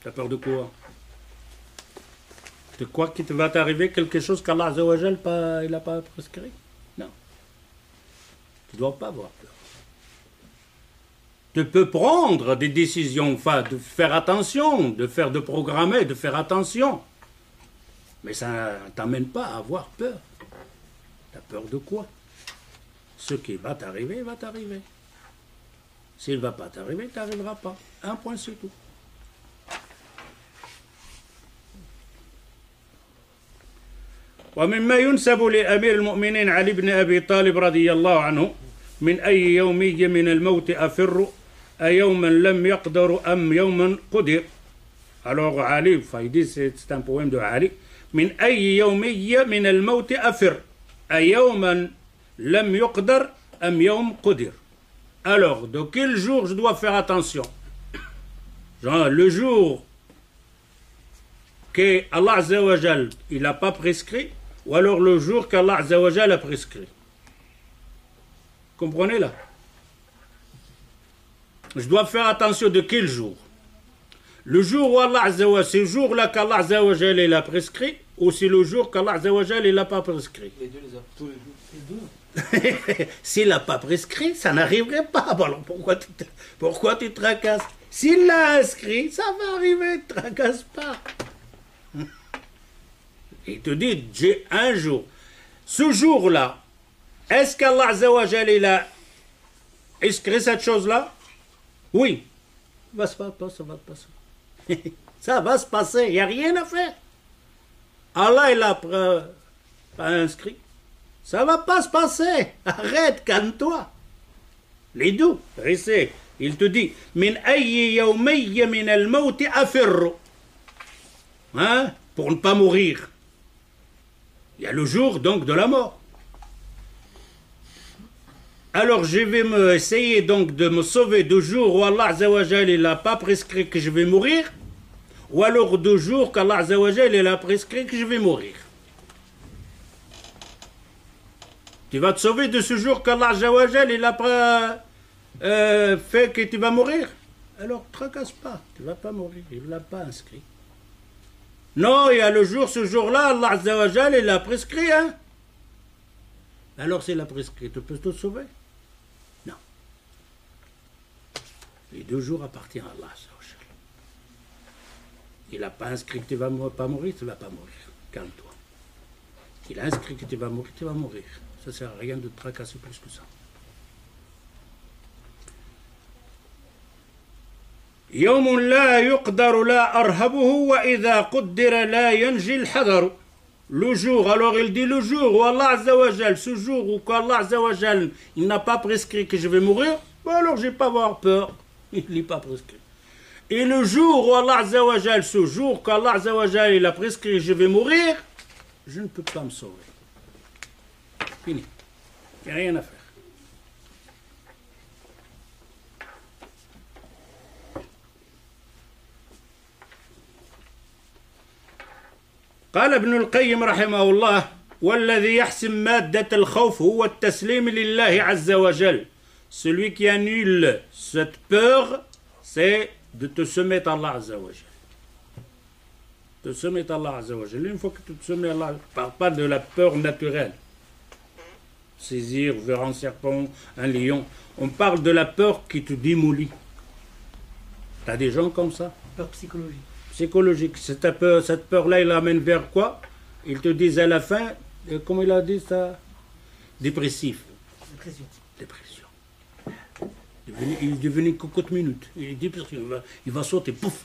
Tu as peur de quoi? De quoi qu'il va t'arriver quelque chose qu'Allah Azza wa Jal il n'a pas prescrit? Non. Tu ne dois pas avoir peur. Tu peux prendre des décisions, enfin, de faire attention, de programmer, de faire attention. Mais ça ne t'amène pas à avoir peur. Tu as peur de quoi? Ce qui va t'arriver, va t'arriver. S'il ne va pas t'arriver, tu n'arriveras pas. Un point, c'est tout. ومما ينسب لأمير المؤمنين علي بن أبي طالب رضي الله عنه من أي يومي من الموت أفر أيوما لم يقدر أم يوما قدر. Alors Ali, il dit c'est un poème de Ali. من أي يومي من الموت أفر أيوما لم يقدر أم يوم قدر. Alors, de quel jour je dois faire attention? Genre, le jour que Allah Azza wa Jal, il n'a pas prescrit, ou alors le jour qu'Allah Azza wa Jal a prescrit. Comprenez là? Je dois faire attention de quel jour? Le jour où Allah Azza wa Jal, c'est le jour là qu'Allah Azza wa Jal il a prescrit, ou c'est le jour qu'Allah Azza wa Jal il n'a pas prescrit? Les deux, tous les jours. Les deux. S'il n'a pas prescrit, ça n'arriverait pas. Alors pourquoi tu te tracasses? S'il l'a inscrit, ça va arriver, ne te tracasse pas. Il te dit, j'ai un jour. Ce jour-là, est-ce qu'Allah Azza wa Jal, il a inscrit cette chose-là? Oui. Ça va se passer. Ça va se passer, il n'y a rien à faire. Allah, il a pas inscrit. Ça va pas se passer. Arrête, calme-toi. Les deux, restez. Il te dit, min ayyi yawmiyya min al-mawti afirru. Hein? Pour ne pas mourir. Il y a le jour donc de la mort. Alors je vais essayer donc de me sauver du jour où Allah Azza wa Jal il n'a pas prescrit que je vais mourir, ou alors du jour qu'Allah Azza wa Jal il a prescrit que je vais mourir. Tu vas te sauver de ce jour qu'Allah Azza wa Jal il n'a pas fait que tu vas mourir. Alors ne tracasse pas, tu ne vas pas mourir, il ne l'a pas inscrit. Non, il y a le jour, ce jour-là, Allah Azza wa Jal il a prescrit, hein. Alors s'il a prescrit, tu peux te sauver? Non. Les 2 jours appartiennent à Allah Azza wa Jal. Il n'a pas inscrit que tu ne vas pas mourir, tu ne vas pas mourir. Calme-toi. Il a inscrit que tu vas mourir, tu vas mourir. Ça ne sert à rien de te tracasser plus que ça. يوم لا يقدر لا أرهبه وإذا قدر لا ينجي الحذر. Le jour, alors il dit le jour où Allah Azza wa Jal, ce jour où Allah Azza wa Jal, il n'a pas prescrit que je vais mourir, bon alors je ne vais pas avoir peur, il n'est pas prescrit. Et le jour où Allah Azza wa Jal, ce jour qu'Allah Azza wa Jal, il a prescrit que je vais mourir, je ne peux pas me sauver. Fini. Il n'y a rien à faire. قال ابن القيم رحمه الله والذي يحسم مادة الخوف هو التسليم لله عز وجل. Celui qui annule cette peur, c'est de te soumettre à Allah Azza wa Jal. Te soumettre à Allah Azza wa Jal. Une fois que tu te soumets à Allah, ne parle pas de la peur naturelle. Saisir, vers un serpent, un lion. On parle de la peur qui te démolit. Tu as des gens comme ça? Peur psychologique. Psychologique. Cette peur-là, il l'amène vers quoi? Ils te disent à la fin, comment il a dit ça? Dépressif. Dépression. Dépression. Il est devenu cocotte minute. Il est dépressif. Il va sauter. Pouf.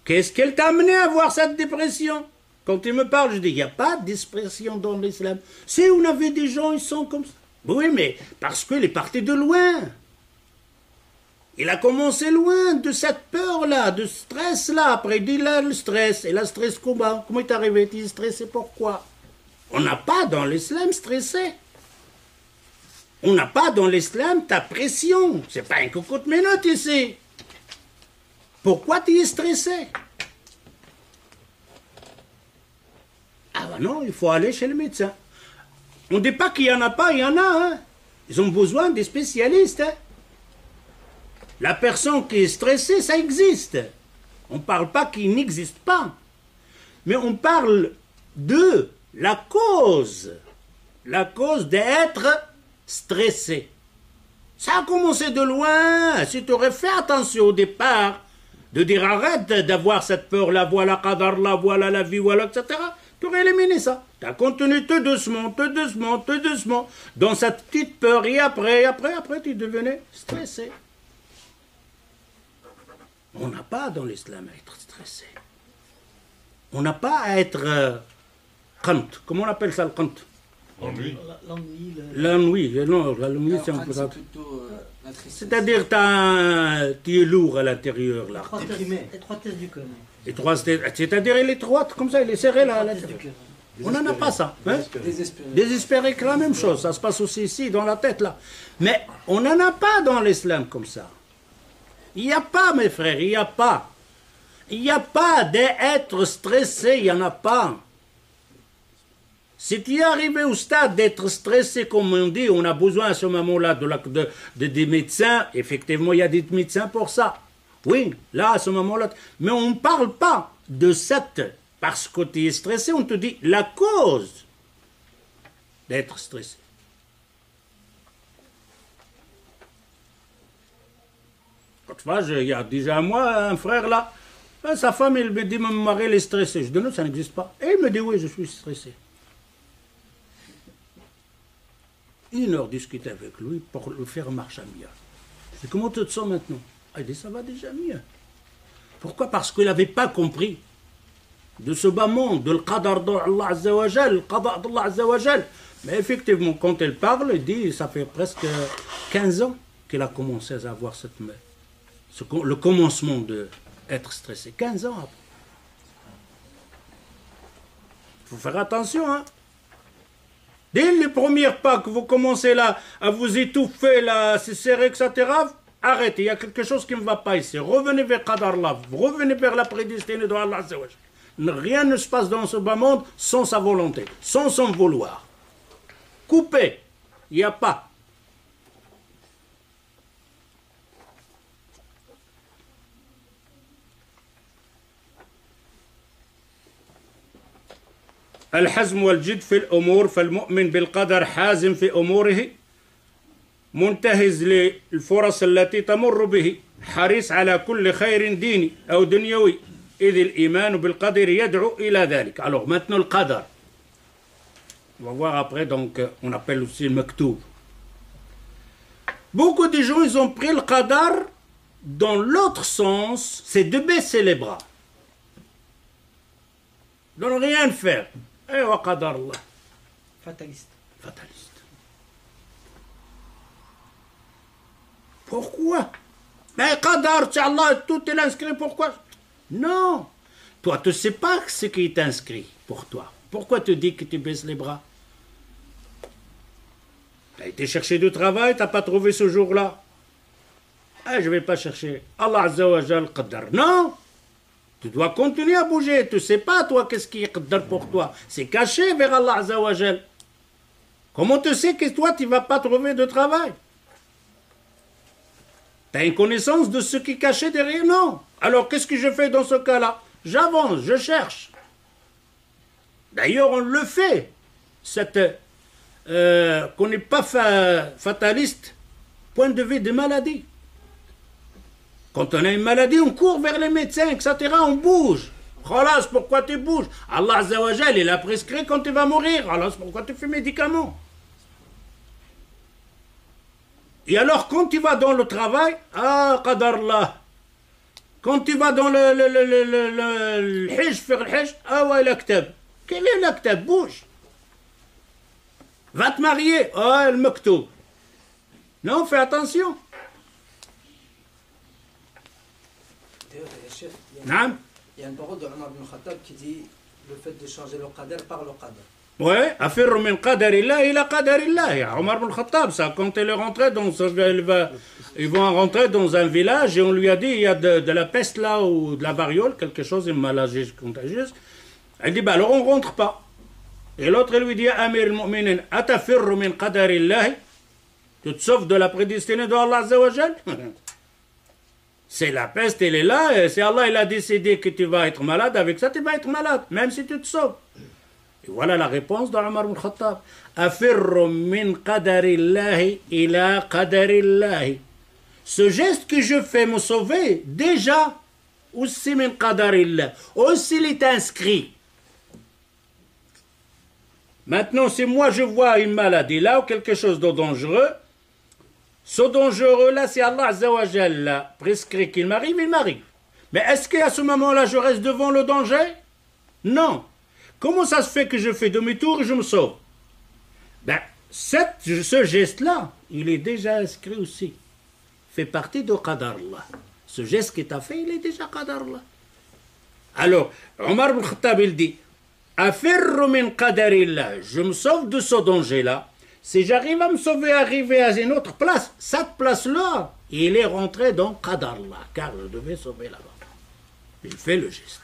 Qu'est-ce qu'elle t'a amené à avoir cette dépression? Quand il me parle, je dis, il n'y a pas de dépression dans l'islam. C'est où on avait des gens, ils sont comme ça. Oui, mais parce qu'il est parti de loin. Il a commencé loin de cette peur-là, de ce stress-là. Après, il dit là, le stress. Et là, stress comment? Comment il est arrivé? Il est stressé pourquoi? On n'a pas dans l'islam stressé. On n'a pas dans l'islam ta pression. C'est pas un cocotte minute ici. Pourquoi tu es stressé? Ah ben non, il faut aller chez le médecin. On ne dit pas qu'il n'y en a pas, il y en a. Hein. Ils ont besoin des spécialistes. Hein. La personne qui est stressée, ça existe. On ne parle pas qu'il n'existe pas. Mais on parle de la cause. La cause d'être stressé. Ça a commencé de loin. Si tu aurais fait attention au départ, de dire arrête d'avoir cette peur-là, voilà qadar, là, voilà la vie, voilà, etc., tu aurais éliminé ça. Tu as continué tout doucement, dans cette petite peur, et après, tu devenais stressé. On n'a pas dans l'islam à être stressé. On n'a pas à être qant. Comment on appelle ça le qant? Ennui. L'ennui, L'ennui. Non, l'ennui, c'est un peu ça. C'est-à-dire, tu es lourd à l'intérieur, là. étroitesse du cœur. C'est-à-dire, elle est étroite, comme ça, elle est serrée, là, à l'intérieur. On n'en a pas ça. Hein? Désespéré que la même chose. Ça se passe aussi ici, dans la tête, là. Mais on n'en a pas dans l'islam comme ça. Il n'y a pas, mes frères, il n'y a pas. Il n'y a pas d'être stressé, il n'y en a pas. Si tu es arrivé au stade d'être stressé, comme on dit, on a besoin à ce moment-là des médecins. Effectivement, il y a des médecins pour ça. Oui, là, à ce moment-là. Mais on ne parle pas de cette... Parce que tu es stressé, on te dit la cause d'être stressé. Autrefois, il y a déjà un mois, un frère là, sa femme, il me dit, mon mari, elle est stressée. Je dis, non, ça n'existe pas. Et il me dit, oui, je suis stressé. 1 heure discuter avec lui pour le faire marche arrière. Je dis, comment tu te sens maintenant? Il dit, ça va déjà mieux. Pourquoi? Parce qu'il n'avait pas compris de ce bas monde, de l'qadar d'Allah Azza wa Jal, le qada d'Allah Azza wa Jal. Mais effectivement, quand elle parle, elle dit, ça fait presque 15 ans qu'elle a commencé à avoir le commencement d'être stressé. 15 ans après. Il faut faire attention, hein. Dès les premiers pas que vous commencez là à vous étouffer, là, à se serrer, etc., arrêtez, il y a quelque chose qui ne va pas ici. Revenez vers Qadar Allah, revenez vers la prédestinée d'Allah Azza wa Jal. Rien ne se passe dans ce bas monde sans sa volonté, sans son vouloir. Coupé, il n'y a pas. الحزم والجد في الأمور فالمؤمن بالقدر حازم في أموره منتهز للفرص التي تمر به حريص على كل خير ديني أو دنيوي إذ الإيمان بالقدر يدعو إلى ذلك. Alors maintenant le qadar. On va voir après, donc on appelle aussi le maktoub. Beaucoup de gens, ils ont pris le qadar dans l'autre sens, c'est de baisser les bras. De ne rien faire. Et wa qadar Allah. Fataliste. Fataliste. Pourquoi? Mais qadar, Allah, tout est inscrit, pourquoi? Non. Toi, tu ne sais pas ce qui est inscrit pour toi. Pourquoi tu dis que tu baisses les bras? Tu as été chercher du travail, tu n'as pas trouvé ce jour-là. Ah, je ne vais pas chercher. Allah Azza wa Jal qadar. Non. Tu dois continuer à bouger. Tu ne sais pas, toi, qu'est-ce qui est qadar pour toi. C'est caché vers Allah Azza wa Jal. Comment tu sais que toi, tu ne vas pas trouver de travail? Tu as une connaissance de ce qui est caché derrière? Non. Alors, qu'est-ce que je fais dans ce cas-là? J'avance, je cherche. D'ailleurs, on le fait. Qu'on n'est pas fataliste, point de vue des maladies. Quand on a une maladie, on court vers les médecins, etc. On bouge. Khalas, pourquoi tu bouges? Allah Azza wa Jal, il a prescrit quand tu vas mourir. Khalas, pourquoi tu fais médicaments? Et alors, quand tu vas dans le travail, ah, qadarullah. Quand tu vas dans le hijj, faire le hijj, ah ouais, l'aktab. Quel est l'aktab? Bouge. Va te marier, ah, le maktoub. Non, fais attention. Il y a une parole de Omar ibn Khattab qui dit le fait de changer le qadar par le qadar. Ouais, afirru min qadarillah ila qadarillah. Omar ibn Khattab, ça, quand elle est rentrée ils vont rentrer dans un village et on lui a dit il y a de la peste là ou de la variole, quelque chose, une maladie contagieuse. Elle dit, bah alors on rentre pas. Et l'autre lui dit, Amir al-Mu'minin, atafirru min qadarillah. Tu te sauves de la prédestinée de Allah Azza wa Jal. C'est la peste, elle est là, et c'est Allah, il a décidé que tu vas être malade, avec ça tu vas être malade, même si tu te sauves. Et voilà la réponse d'Omar ibn Khattab. Afirru min qadarillahi ila qadarillahi. Ce geste que je fais me sauver, déjà, aussi min qadarillah, aussi il est inscrit. Maintenant, si moi je vois une maladie là, ou quelque chose de dangereux, ce dangereux-là, c'est Allah Azza wa Jalla prescrit qu'il m'arrive, il m'arrive. Mais est-ce qu'à ce moment-là, je reste devant le danger? Non. Comment ça se fait que je fais demi-tour et je me sauve? Ben, ce geste-là, il est déjà inscrit aussi. Fait partie de Qadar Allah. Ce geste que tu as fait, il est déjà Qadar Allah. Alors, Omar ibn Khattab, il dit, Afirru min qadarillah, je me sauve de ce danger-là. Si j'arrive à me sauver, arriver à une autre place, cette place-là, il est rentré dans Qadar Allah, car je devais sauver là-bas. Il fait le geste.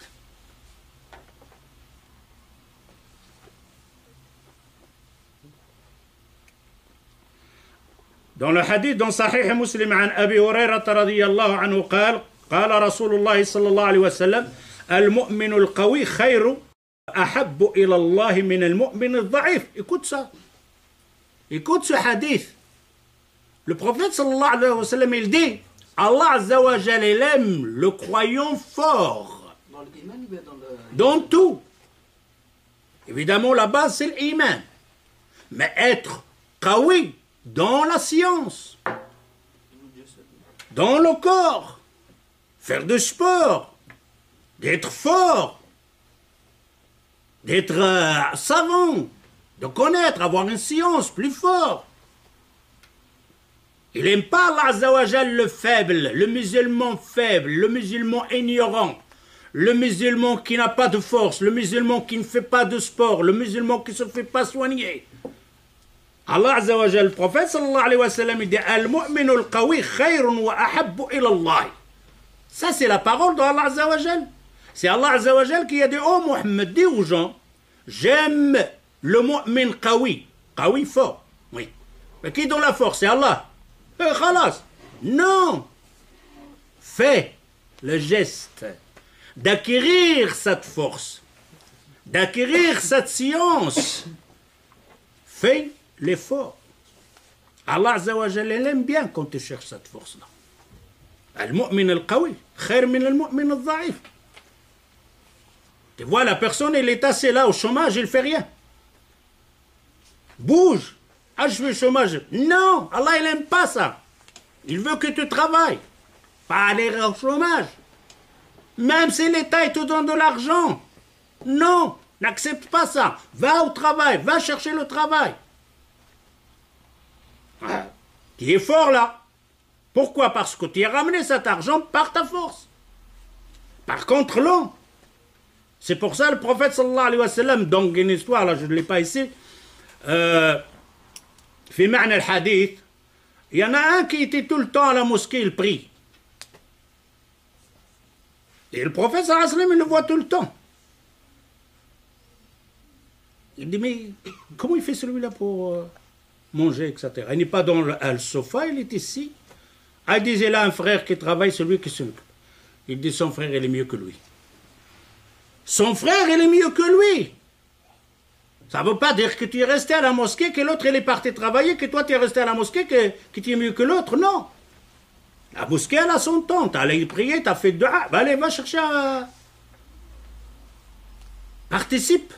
Dans le hadith dans Sahih Muslim عن أبي هريرة رضي الله عنه قال رسول الله صلى الله عليه وسلم المؤمن القوي خير أحب إلى الله من المؤمن الضعيف. Écoute ça. Écoute ce hadith. Le prophète sallallahu alayhi wa sallam, il dit, Allah azza wa jalla, il aime le croyant fort. Dans l'iman ou bien dans le... Dans tout. Évidemment, la base, c'est l'iman. Mais être qawi dans la science, dans le corps, faire du sport, d'être fort, d'être savant, de connaître, avoir une science plus forte. Il n'aime pas Allah Azza wa Jal le faible, le musulman faible, le musulman ignorant, le musulman qui n'a pas de force, le musulman qui ne fait pas de sport, le musulman qui ne se fait pas soigner. Allah Azza wa Jal, le prophète sallallahu alayhi wa sallam, il dit Al-mu'minu al-qawi khayrun wa ahabbu ila Allah. Ça, c'est la parole d'Allah Azza wa Jal. C'est Allah Azza wa Jal qui a dit oh Mohammed, dis aux gens, j'aime le mu'min qawi. Qawi fort, oui. Mais qui donne la force? C'est Allah. Khalas. Non. Fais le geste d'acquérir cette force, d'acquérir cette science. Fais l'effort. Allah Azza wa Jalla aime bien quand tu cherches cette force-là. Al-mu'min al-qawi, khayr min al-mu'min al-dha'if. Tu vois, la personne, elle est assez là au chômage, elle ne fait rien. Bouge. Ah, je fais chômage. Non, Allah, il n'aime pas ça. Il veut que tu travailles. Pas aller au chômage. Même si l'État te donne de l'argent. Non, n'accepte pas ça. Va au travail, va chercher le travail. Tu es fort là. Pourquoi? Parce que tu as ramené cet argent par ta force. Par contre, non. C'est pour ça le prophète sallallahu alayhi wa sallam, donc une histoire, là je ne l'ai pas ici, في معنى الحديث, il y en a un qui était tout le temps à la mosquée, il prie. Et le prophète sallallahu alayhi wa sallam, il le voit tout le temps. Il dit, mais comment il fait celui-là pour manger, etc. Il n'est pas dans le sofa, il est ici. Ah, il disait là un frère qui travaille, celui qui se... Il dit, son frère, il est mieux que lui. Son frère, il est mieux que lui. Ça ne veut pas dire que tu es resté à la mosquée, que l'autre, il est parti travailler, que toi, tu es resté à la mosquée, que tu es mieux que l'autre. Non. La mosquée, elle a son temps. Tu as allé prier, tu as fait dua. Ben, allez, va chercher à... Participe.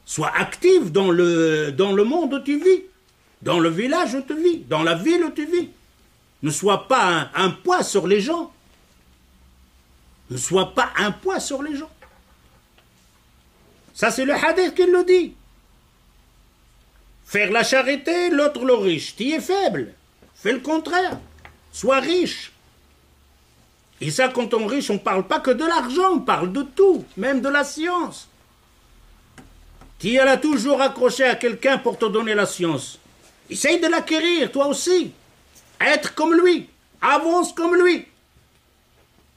Sois actif dans le monde où tu vis. Dans le village où tu vis. Dans la ville où tu vis. Ne sois pas un poids sur les gens. Ne sois pas un poids sur les gens. Ça, c'est le hadith qui le dit. Faire la charité, l'autre le riche. Tu es faible. Fais le contraire. Sois riche. Et ça, quand on est riche, on ne parle pas que de l'argent, on parle de tout, même de la science. Tu es toujours accroché à quelqu'un pour te donner la science. Essaye de l'acquérir, toi aussi. Être comme lui. Avance comme lui.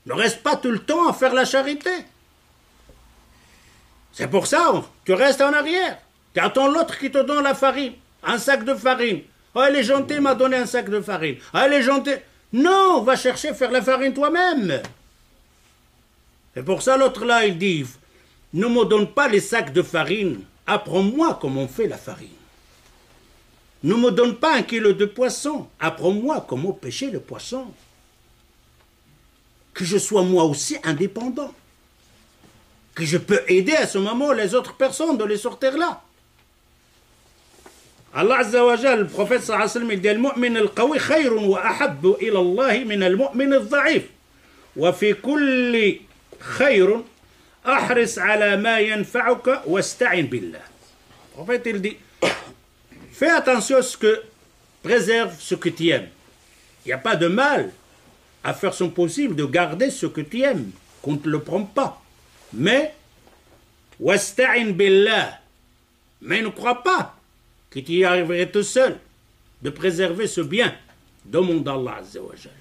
Ne reste pas tout le temps à faire la charité. C'est pour ça, tu restes en arrière. Tu attends l'autre qui te donne la farine, un sac de farine. Oh, elle est gentille, il m'a donné un sac de farine. Oh, elle est gentille. Non, va chercher à faire la farine toi-même. C'est pour ça, l'autre là, il dit, ne me donne pas les sacs de farine. Apprends-moi comment on fait la farine. Ne me donne pas 1 kilo de poisson. Apprends-moi comment pêcher le poisson. Que je sois moi aussi indépendant. Que je peux aider à ce moment les autres personnes de les sortir là. Allah Azza wa Jal, le prophète sallallahu alayhi wa sallam, il dit Al-mu'min al-qawi khayrun wa ahabbu ila Allah min al-mu'min al-dha'if. Wa fi kulli khayrun أحرص على ما ينفعك واستعن بالله. En fait, il dit, fais attention à ce que, préserve ce que tu aimes. Il n'y a pas de mal à faire son possible de garder ce que tu aimes, qu'on ne te le prend pas. Mais, wasta'in billah, mais ne crois pas que tu y arriverais tout seul de préserver ce bien. Demande à Allah Azza wa Jal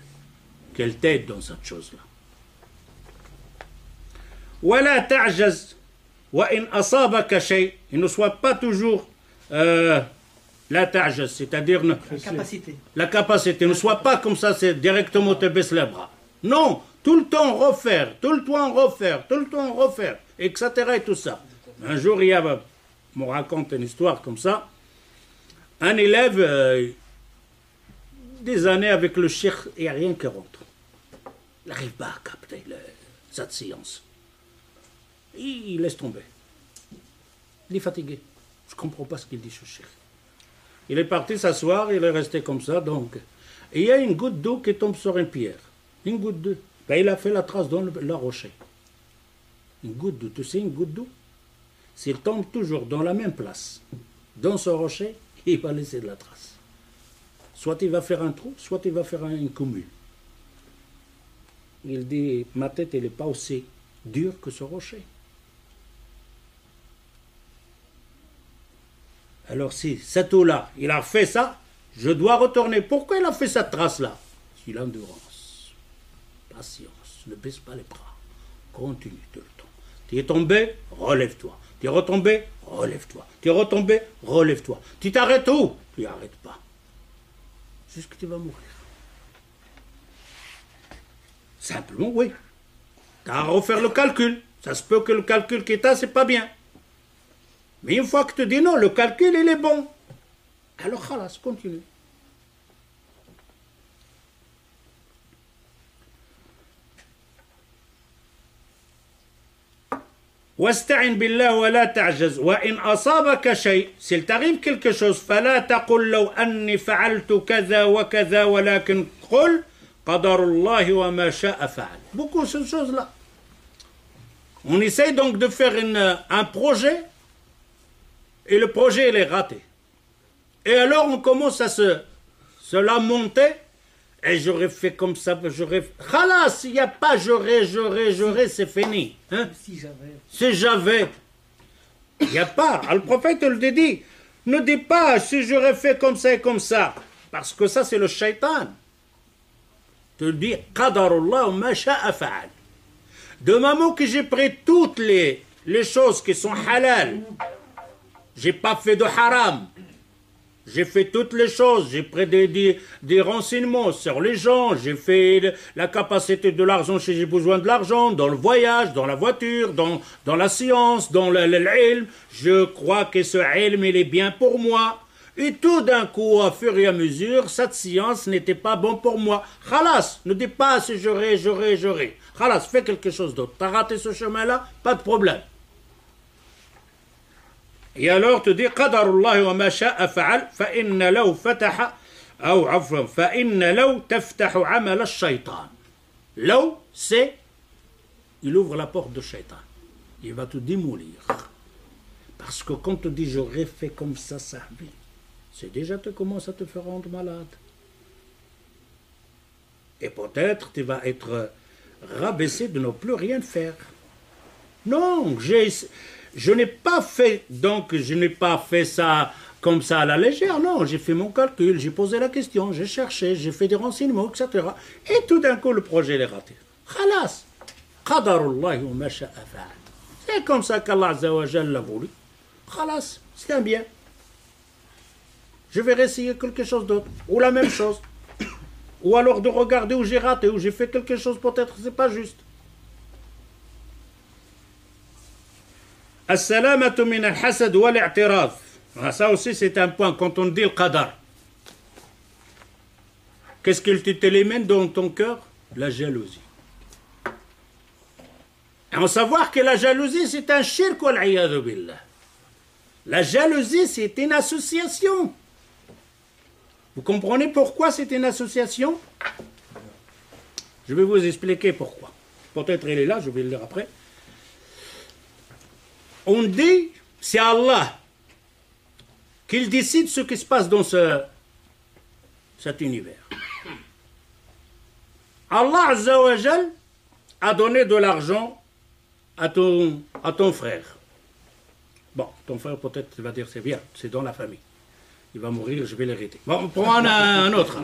qu'elle t'aide dans cette chose-là. Wala ta'jaz wa in asabaka shay, il ne soit pas toujours la ta'jaz, c'est-à-dire la capacité, ne soit pas comme ça, c'est directement te baisse les bras. Non, tout le temps refaire, etc. et tout ça. Un jour, il y a, on me raconte une histoire comme ça, un élève, des années avec le cheikh, il n'y a rien qui rentre. Il n'arrive pas à capter cette science. Il laisse tomber. Il est fatigué. Je ne comprends pas ce qu'il dit, ce cheikh. Il est parti s'asseoir, il est resté comme ça, donc. Et il y a une goutte d'eau qui tombe sur une pierre. Une goutte d'eau. Ben, il a fait la trace dans le rocher. Une goutte d'eau, tu sais, une goutte d'eau, s'il tombe toujours dans la même place, dans ce rocher, il va laisser de la trace. Soit il va faire un trou, soit il va faire une commune. Il dit, ma tête, elle n'est pas aussi dure que ce rocher. Alors si cette eau-là, il a fait ça, je dois retourner. Pourquoi il a fait cette trace-là? C'est l'endurance. Patience. Ne baisse pas les bras. Continue tout le temps. Tu es tombé, relève-toi. Tu es retombé, relève-toi. Tu es retombé, relève-toi. Tu t'arrêtes où? Tu n'arrêtes pas. Jusqu'à ce que tu vas mourir. Simplement, oui. Tu as à refaire le calcul. Ça se peut que le calcul qui est c'est pas bien. Mais une fois que tu dis non, le calcul, il est bon. Alors, khalas, continue. واستعن بالله ولا تعجز وإن أصابك شيء s'il t'arrive quelque chose فلا تقل لو أني فعلت كذا وكذا ولكن قل قدر الله وما شاء فعل. Beaucoup de ces choses-là. On essaye donc de faire un projet et le projet il est raté. Et alors on commence à se lamenter. Et j'aurais fait comme ça, j'aurais... Khalas, il n'y a pas j'aurais, c'est fini. Hein? Si j'avais. Il n'y a pas. Le prophète le dit, ne dis pas si j'aurais fait comme ça et comme ça. Parce que ça, c'est le shaitan. Tu le dis, qadarullah ma sha'a fa'al. De moment que j'ai pris toutes les choses qui sont halal, j'ai pas fait de haram. J'ai fait toutes les choses, j'ai pris des renseignements sur les gens, j'ai fait la capacité de l'argent si j'ai besoin de l'argent, dans le voyage, dans la voiture, dans la science, dans l'ilm. Je crois que ce ilm, il est bien pour moi. Et tout d'un coup, à fur et à mesure, cette science n'était pas bonne pour moi. Khalas, ne dis pas si j'aurais. Khalas, fais quelque chose d'autre. T'as raté ce chemin-là, pas de problème. Et alors te dit qadarullah wa ma sha'a fa'al fa inna law fataha ou afwan fa inna law taftahu amal ash-shaytan. Law c'est il ouvre la porte de shaitan. Il va te démolir. Parce que quand tu dis j'aurais fait comme ça sahbi, c'est déjà tu commences à te faire rendre malade. Et peut-être tu vas être rabaissé de ne plus rien faire. Non, je n'ai pas fait ça comme ça à la légère, non, j'ai fait mon calcul, j'ai posé la question, j'ai cherché, j'ai fait des renseignements, etc. Et tout d'un coup, le projet est raté. Khalas, qadarullah wa ma sha'a fa'al. C'est comme ça qu'Allah Azza wa Jalla l'a voulu. Khalas, c'est un bien. Je vais essayer quelque chose d'autre, ou la même chose. Ou alors de regarder où j'ai raté, où j'ai fait quelque chose, peut-être c'est pas juste. As-salamatu min al-hasad wal-i'tiraf. Ça aussi c'est un point quand on dit le qadar. Qu'est-ce qu'il t'élimine dans ton cœur? La jalousie. Et on savoir que la jalousie c'est un shirk wal-'iyadhu billah. La jalousie c'est une association. Vous comprenez pourquoi c'est une association? Je vais vous expliquer pourquoi. Peut-être il est là, je vais le dire après. on dit, c'est Allah qu'il décide ce qui se passe dans cet univers. Allah Azza wa Jal a donné de l'argent à ton frère. Bon, ton frère peut-être va dire c'est bien, c'est dans la famille. Il va mourir, je vais l'hériter. Bon, on prend un autre.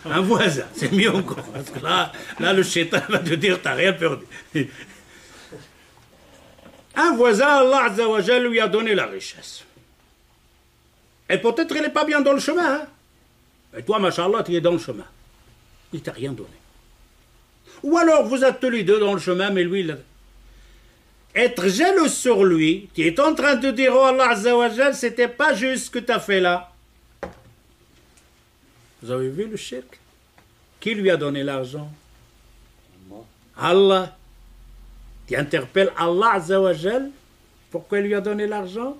Un voisin, c'est mieux encore. Parce que là le shaitan va te dire t'as rien perdu. Un voisin, Allah Azza wa Jal lui a donné la richesse. Et peut-être il n'est pas bien dans le chemin. Hein? Et toi, machallah, tu es dans le chemin. Il t'a rien donné. Ou alors vous êtes tous les deux dans le chemin, mais lui, être jaloux sur lui, tu es en train de dire, oh Allah Azza wa Jal, c'était pas juste ce que tu as fait là. Vous avez vu le shirk? Qui lui a donné l'argent? Allah. Tu interpelles Allah Azza wa Jal, pourquoi il lui a donné l'argent?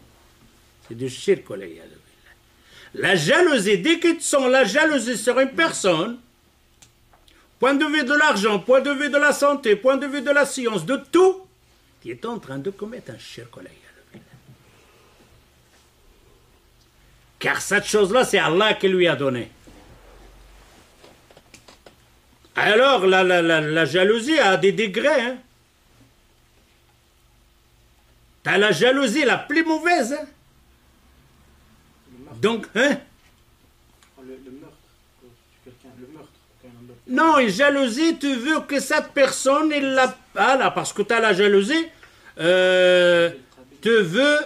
C'est du shirk. La jalousie, dès que tu sens la jalousie sur une personne, point de vue de l'argent, point de vue de la santé, point de vue de la science, de tout, tu es en train de commettre un shirk. Car cette chose-là, c'est Allah qui lui a donné. Alors, la jalousie a des degrés. Hein. Tu as la jalousie la plus mauvaise. Hein. Donc, hein? Le meurtre. Le meurtre. Non, une jalousie, tu veux que cette personne, il l'a... Ah là, parce que tu as la jalousie, tu veux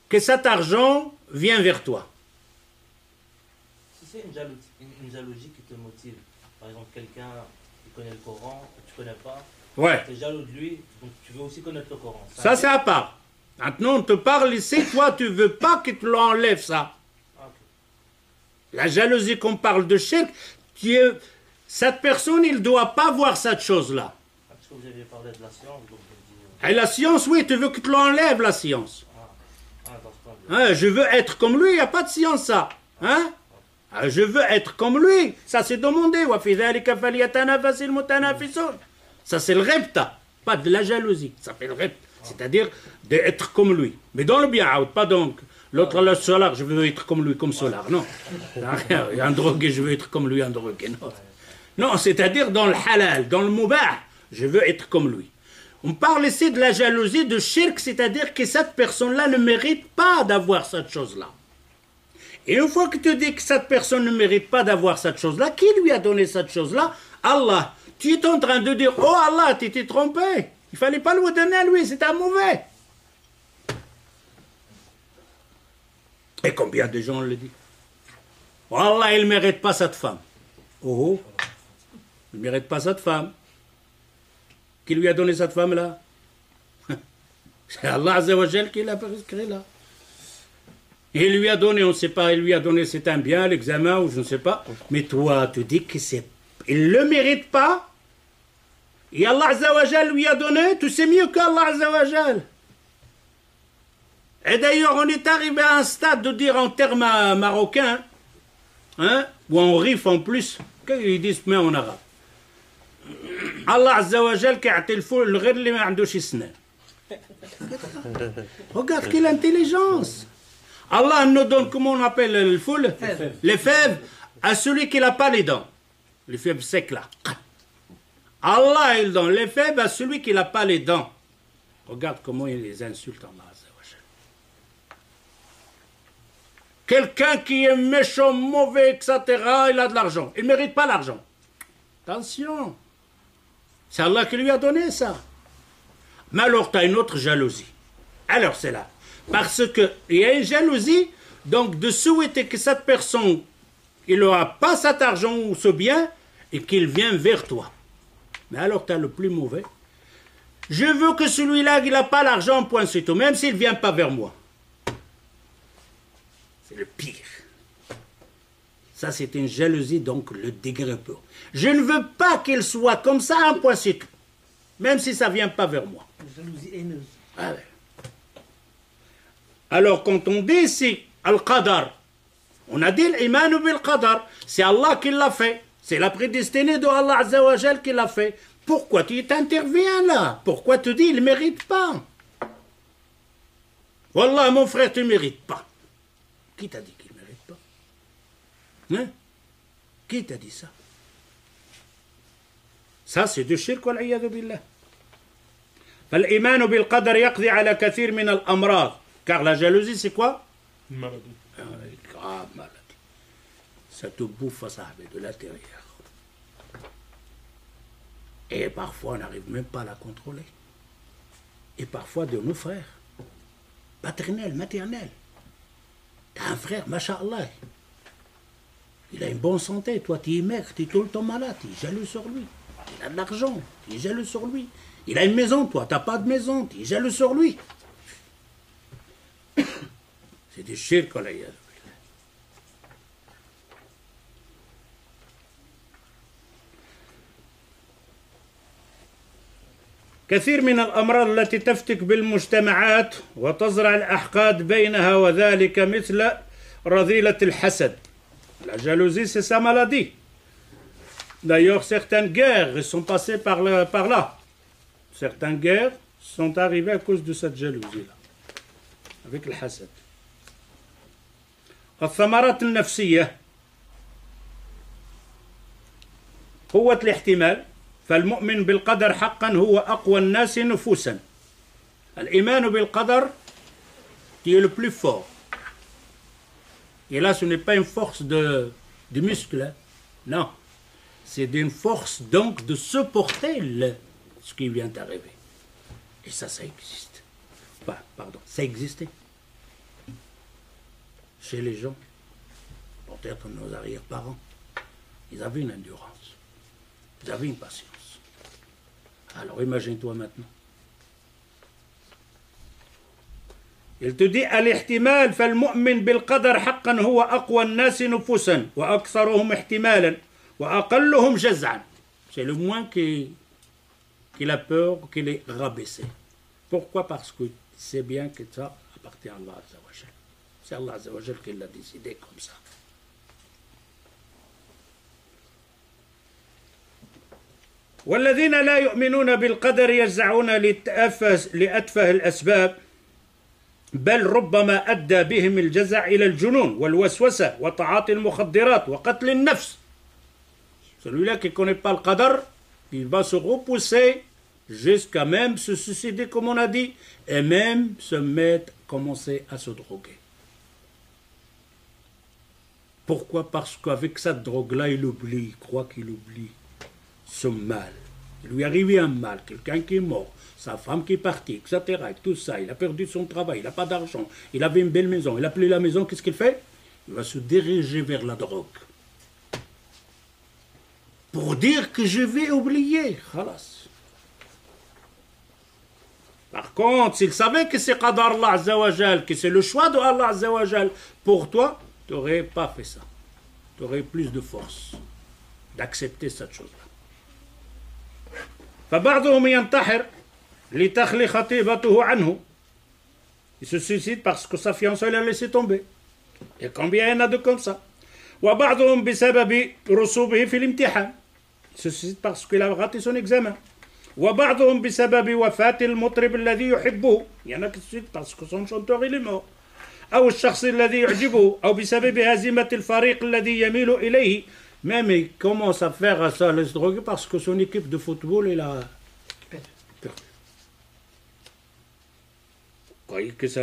que cet argent vienne vers toi. Si c'est une jalousie qui te motive, par exemple, quelqu'un qui connaît le Coran, que tu ne connais pas, Ouais. tu es jaloux de lui, donc tu veux aussi connaître le Coran. Ça, c'est à part. Maintenant, on te parle ici, toi, tu veux pas qu'il te l'enlève, ça. Ah, ok. La jalousie qu'on parle de shirk, cette personne, il ne doit pas voir cette chose-là. Parce que vous avez parlé de la science, donc je dis... Et la science, oui, tu veux qu'il te l'enlève, la science. dans ce cas-là. Hein, je veux être comme lui, il n'y a pas de science, ça. Hein? Ah, je veux être comme lui. Ça, c'est demandé. Ça, c'est le repta, pas de la jalousie. Ça fait le repta. C'est-à-dire d'être comme lui. Mais dans le bien, pas donc. L'autre, le solar, je veux être comme lui, comme solar. Non. Il y a un drogué, je veux être comme lui, un drogué. Non, non, c'est-à-dire dans le halal, dans le mubah, je veux être comme lui. On parle ici de la jalousie, de shirk, c'est-à-dire que cette personne-là ne mérite pas d'avoir cette chose-là. Et une fois que tu dis que cette personne ne mérite pas d'avoir cette chose-là, qui lui a donné cette chose-là? Allah. Tu es en train de dire, oh Allah, tu t'es trompé. Il ne fallait pas le donner à lui, c'est un mauvais. Et combien de gens le disent? Oh Allah, il ne mérite pas cette femme. Oh, il ne mérite pas cette femme. Qui lui a donné cette femme-là? C'est Allah Azza wa Jal qui l'a prescrit là. Il lui a donné, on ne sait pas, il lui a donné, c'est un bien, l'examen, ou je ne sais pas. Mais toi, tu dis que c'est... Il ne le mérite pas. Et Allah Azza wa Jal lui a donné, tu sais mieux qu'Allah Azza wa Jal. Et d'ailleurs, on est arrivé à un stade de dire en termes marocains, hein, ou en rif en plus, qu'ils disent mais en arabe. Allah Azza wa Jal qui a été le fou, le غير اللي ما عندوش اسنان. Regarde quelle intelligence. Allah nous donne, comment on appelle le foule? Les fèves à celui qui n'a pas les dents. Les fèves secs là. Allah il donne les fèves à celui qui n'a pas les dents. Regarde comment il les insulte, Allah Azza wa Jal. Quelqu'un qui est méchant, mauvais, etc., il a de l'argent. Il ne mérite pas l'argent. Attention. C'est Allah qui lui a donné ça. Mais alors, tu as une autre jalousie. Alors, c'est là. Parce qu'il y a une jalousie, donc de souhaiter que cette personne, il n'aura pas cet argent ou ce bien, et qu'il vienne vers toi. Mais alors, tu as le plus mauvais. Je veux que celui-là, il n'a pas l'argent, point c'est tout, même s'il ne vient pas vers moi. C'est le pire. Ça, c'est une jalousie, donc le degré peu. Je ne veux pas qu'il soit comme ça, un point c'est tout. Même si ça ne vient pas vers moi. Jalousie haineuse. Ah ouais. Alors, quand on dit ici Al-Qadar, on a dit l'Iman bil-Qadar, c'est Allah qui l'a fait. C'est la prédestinée de Allah Azza wa Jal qui l'a fait. Pourquoi tu t'interviens là? Pourquoi tu dis il ne mérite pas? Wallah, mon frère, tu ne mérites pas. Qui t'a dit qu'il ne mérite pas? Hein? Qui t'a dit ça? Ça, c'est du shirk wal-iyadhu billah. فالإيمان بالقدر يقضي على كثير من الأمراض. Car la jalousie, c'est quoi? Une maladie. Une grave maladie. Ça te bouffe à ça, de l'intérieur. Et parfois, on n'arrive même pas à la contrôler. Et parfois, de nos frères, paternels, maternels. T'as un frère, masha'Allah. Il a une bonne santé, toi, tu es maigre, tu es tout le temps malade, tu es jaloux sur lui. Il a de l'argent, tu es jaloux sur lui. Il a une maison, toi, tu n'as pas de maison, tu es jaloux sur lui. C'est du shirk, Allah. كثير من الأمراض التي تفتك بالمجتمعات وتزرع الأحقاد بينها وذلك مثل رذيلة الحسد. La jalousie, c'est sa maladie. D'ailleurs, certaines guerres sont passées par là. Certaines guerres sont arrivées à cause de cette jalousie-là. Avec le hasad. الثمرات النفسية قوة الاحتمال. فالمؤمن بالقدر حقا هو أقوى الناس نفوسا. الإيمان بالقدر qui est le plus fort. Et là, ce n'est pas une force de muscle. Hein. Non. C'est une force donc de supporter ce qui vient d'arriver. Et ça existe. Enfin, pardon, ça existait. Chez les gens, peut-être nos arrière-parents, ils avaient une endurance. Ils avaient une patience. Alors imagine-toi maintenant. Il te dit الاحتمال فالمؤمن بالقدر حقا هو أقوى الناس نفوسا وأكثرهم احتمالا وأقلهم جزعا. C'est le moins qu'il a peur, qu'il est rabaissé. Pourquoi? Parce que c'est bien que ça appartient à Allah Azza wa Jal. C'est Allah Azza wa Jal qui l'a décidé comme ça. والذين لا يؤمنون بالقدر يجزعون لأتفه الأسباب بل ربما أدى بهم الجزع إلى الجنون والوسوسة وتعاطي المخدرات وقتل النفس. Celui-là qui ne connaît pas le qadar, il va se repousser jusqu'à même se suicider comme on a dit et même commencer à se droguer. Pourquoi? Parce qu'avec cette drogue-là, il croit qu'il oublie son mal. Il lui est arrivé un mal, quelqu'un qui est mort, sa femme qui est partie, etc. Et tout ça, il a perdu son travail, il n'a pas d'argent, il avait une belle maison, il a plus la maison, qu'est-ce qu'il fait? Il va se diriger vers la drogue. Pour dire que je vais oublier. Khalas. Par contre, s'il savait que c'est qadar Allah Azza wa Jal, que c'est le choix de Allah Azza wa Jal, pour toi, tu n'aurais pas fait ça. Tu aurais plus de force d'accepter cette chose-là. فبعضهم ينتحر لتخلي خطيبته عنه. Il se suicide parce que sa fiancée l'a laissé tomber. Et combien il y en a de comme ça? وبعضهم بسبب رسوبه في الامتحان. Il se suicide parce qu'il a raté son examen. وبعضهم بسبب وفاة المطرب الذي يحبه. Il y en a qui se suicident parce que son chanteur il est mort. أو الشخص الذي يعجبه أو بسبب هزيمة الفريق الذي يميل إليه. Même il commence à faire ça, à se droguer parce que son équipe de football, il a perdu. Vous croyez que ça...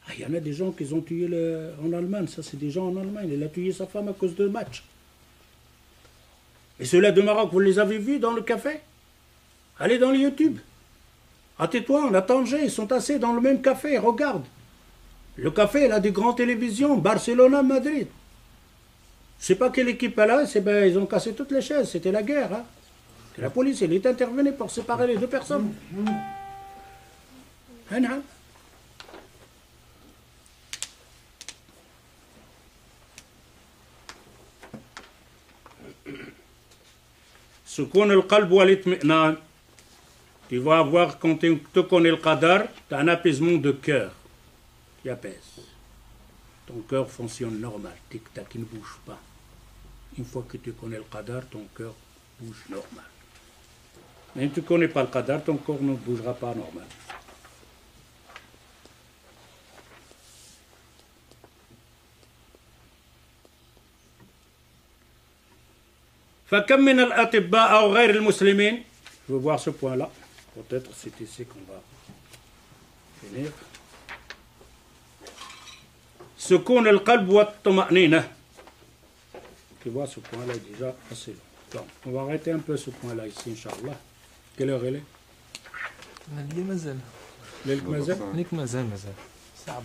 Ah, il y en a des gens qui ont tué en Allemagne, ça c'est des gens en Allemagne, il a tué sa femme à cause de match. Et ceux-là de Maroc, vous les avez vus dans le café? Allez dans le YouTube. À Tétouan, à Tanger, ils sont assis dans le même café, regarde. Le café, il a des grandes télévisions, Barcelona, Madrid. Je ne sais pas quelle équipe elle a, ils ont cassé toutes les chaises, c'était la guerre. Hein. Et la police, elle est intervenue pour séparer les deux personnes. Hein. Soukoun al-qalb wal-itmi'nan. Tu vas avoir, quand tu connais le qadar, tu as un apaisement de cœur qui apaise. Ton cœur fonctionne normal, tic-tac, il ne bouge pas. Une fois que tu connais le qadar, ton cœur bouge normal. Mais si tu ne connais pas le qadar, ton corps ne bougera pas normal. فكم من الأطباء أو غير المسلمين. Je veux voir ce point-là. Peut-être c'est ici qu'on va finir. سكون القلب والطمأنينة. Tu vois, ce point-là est déjà assez long. Donc, on va arrêter un peu ce point-là ici, Inch'Allah. Quelle heure elle est? الليل مازال ليلك مازال؟ ليك مازال ساعة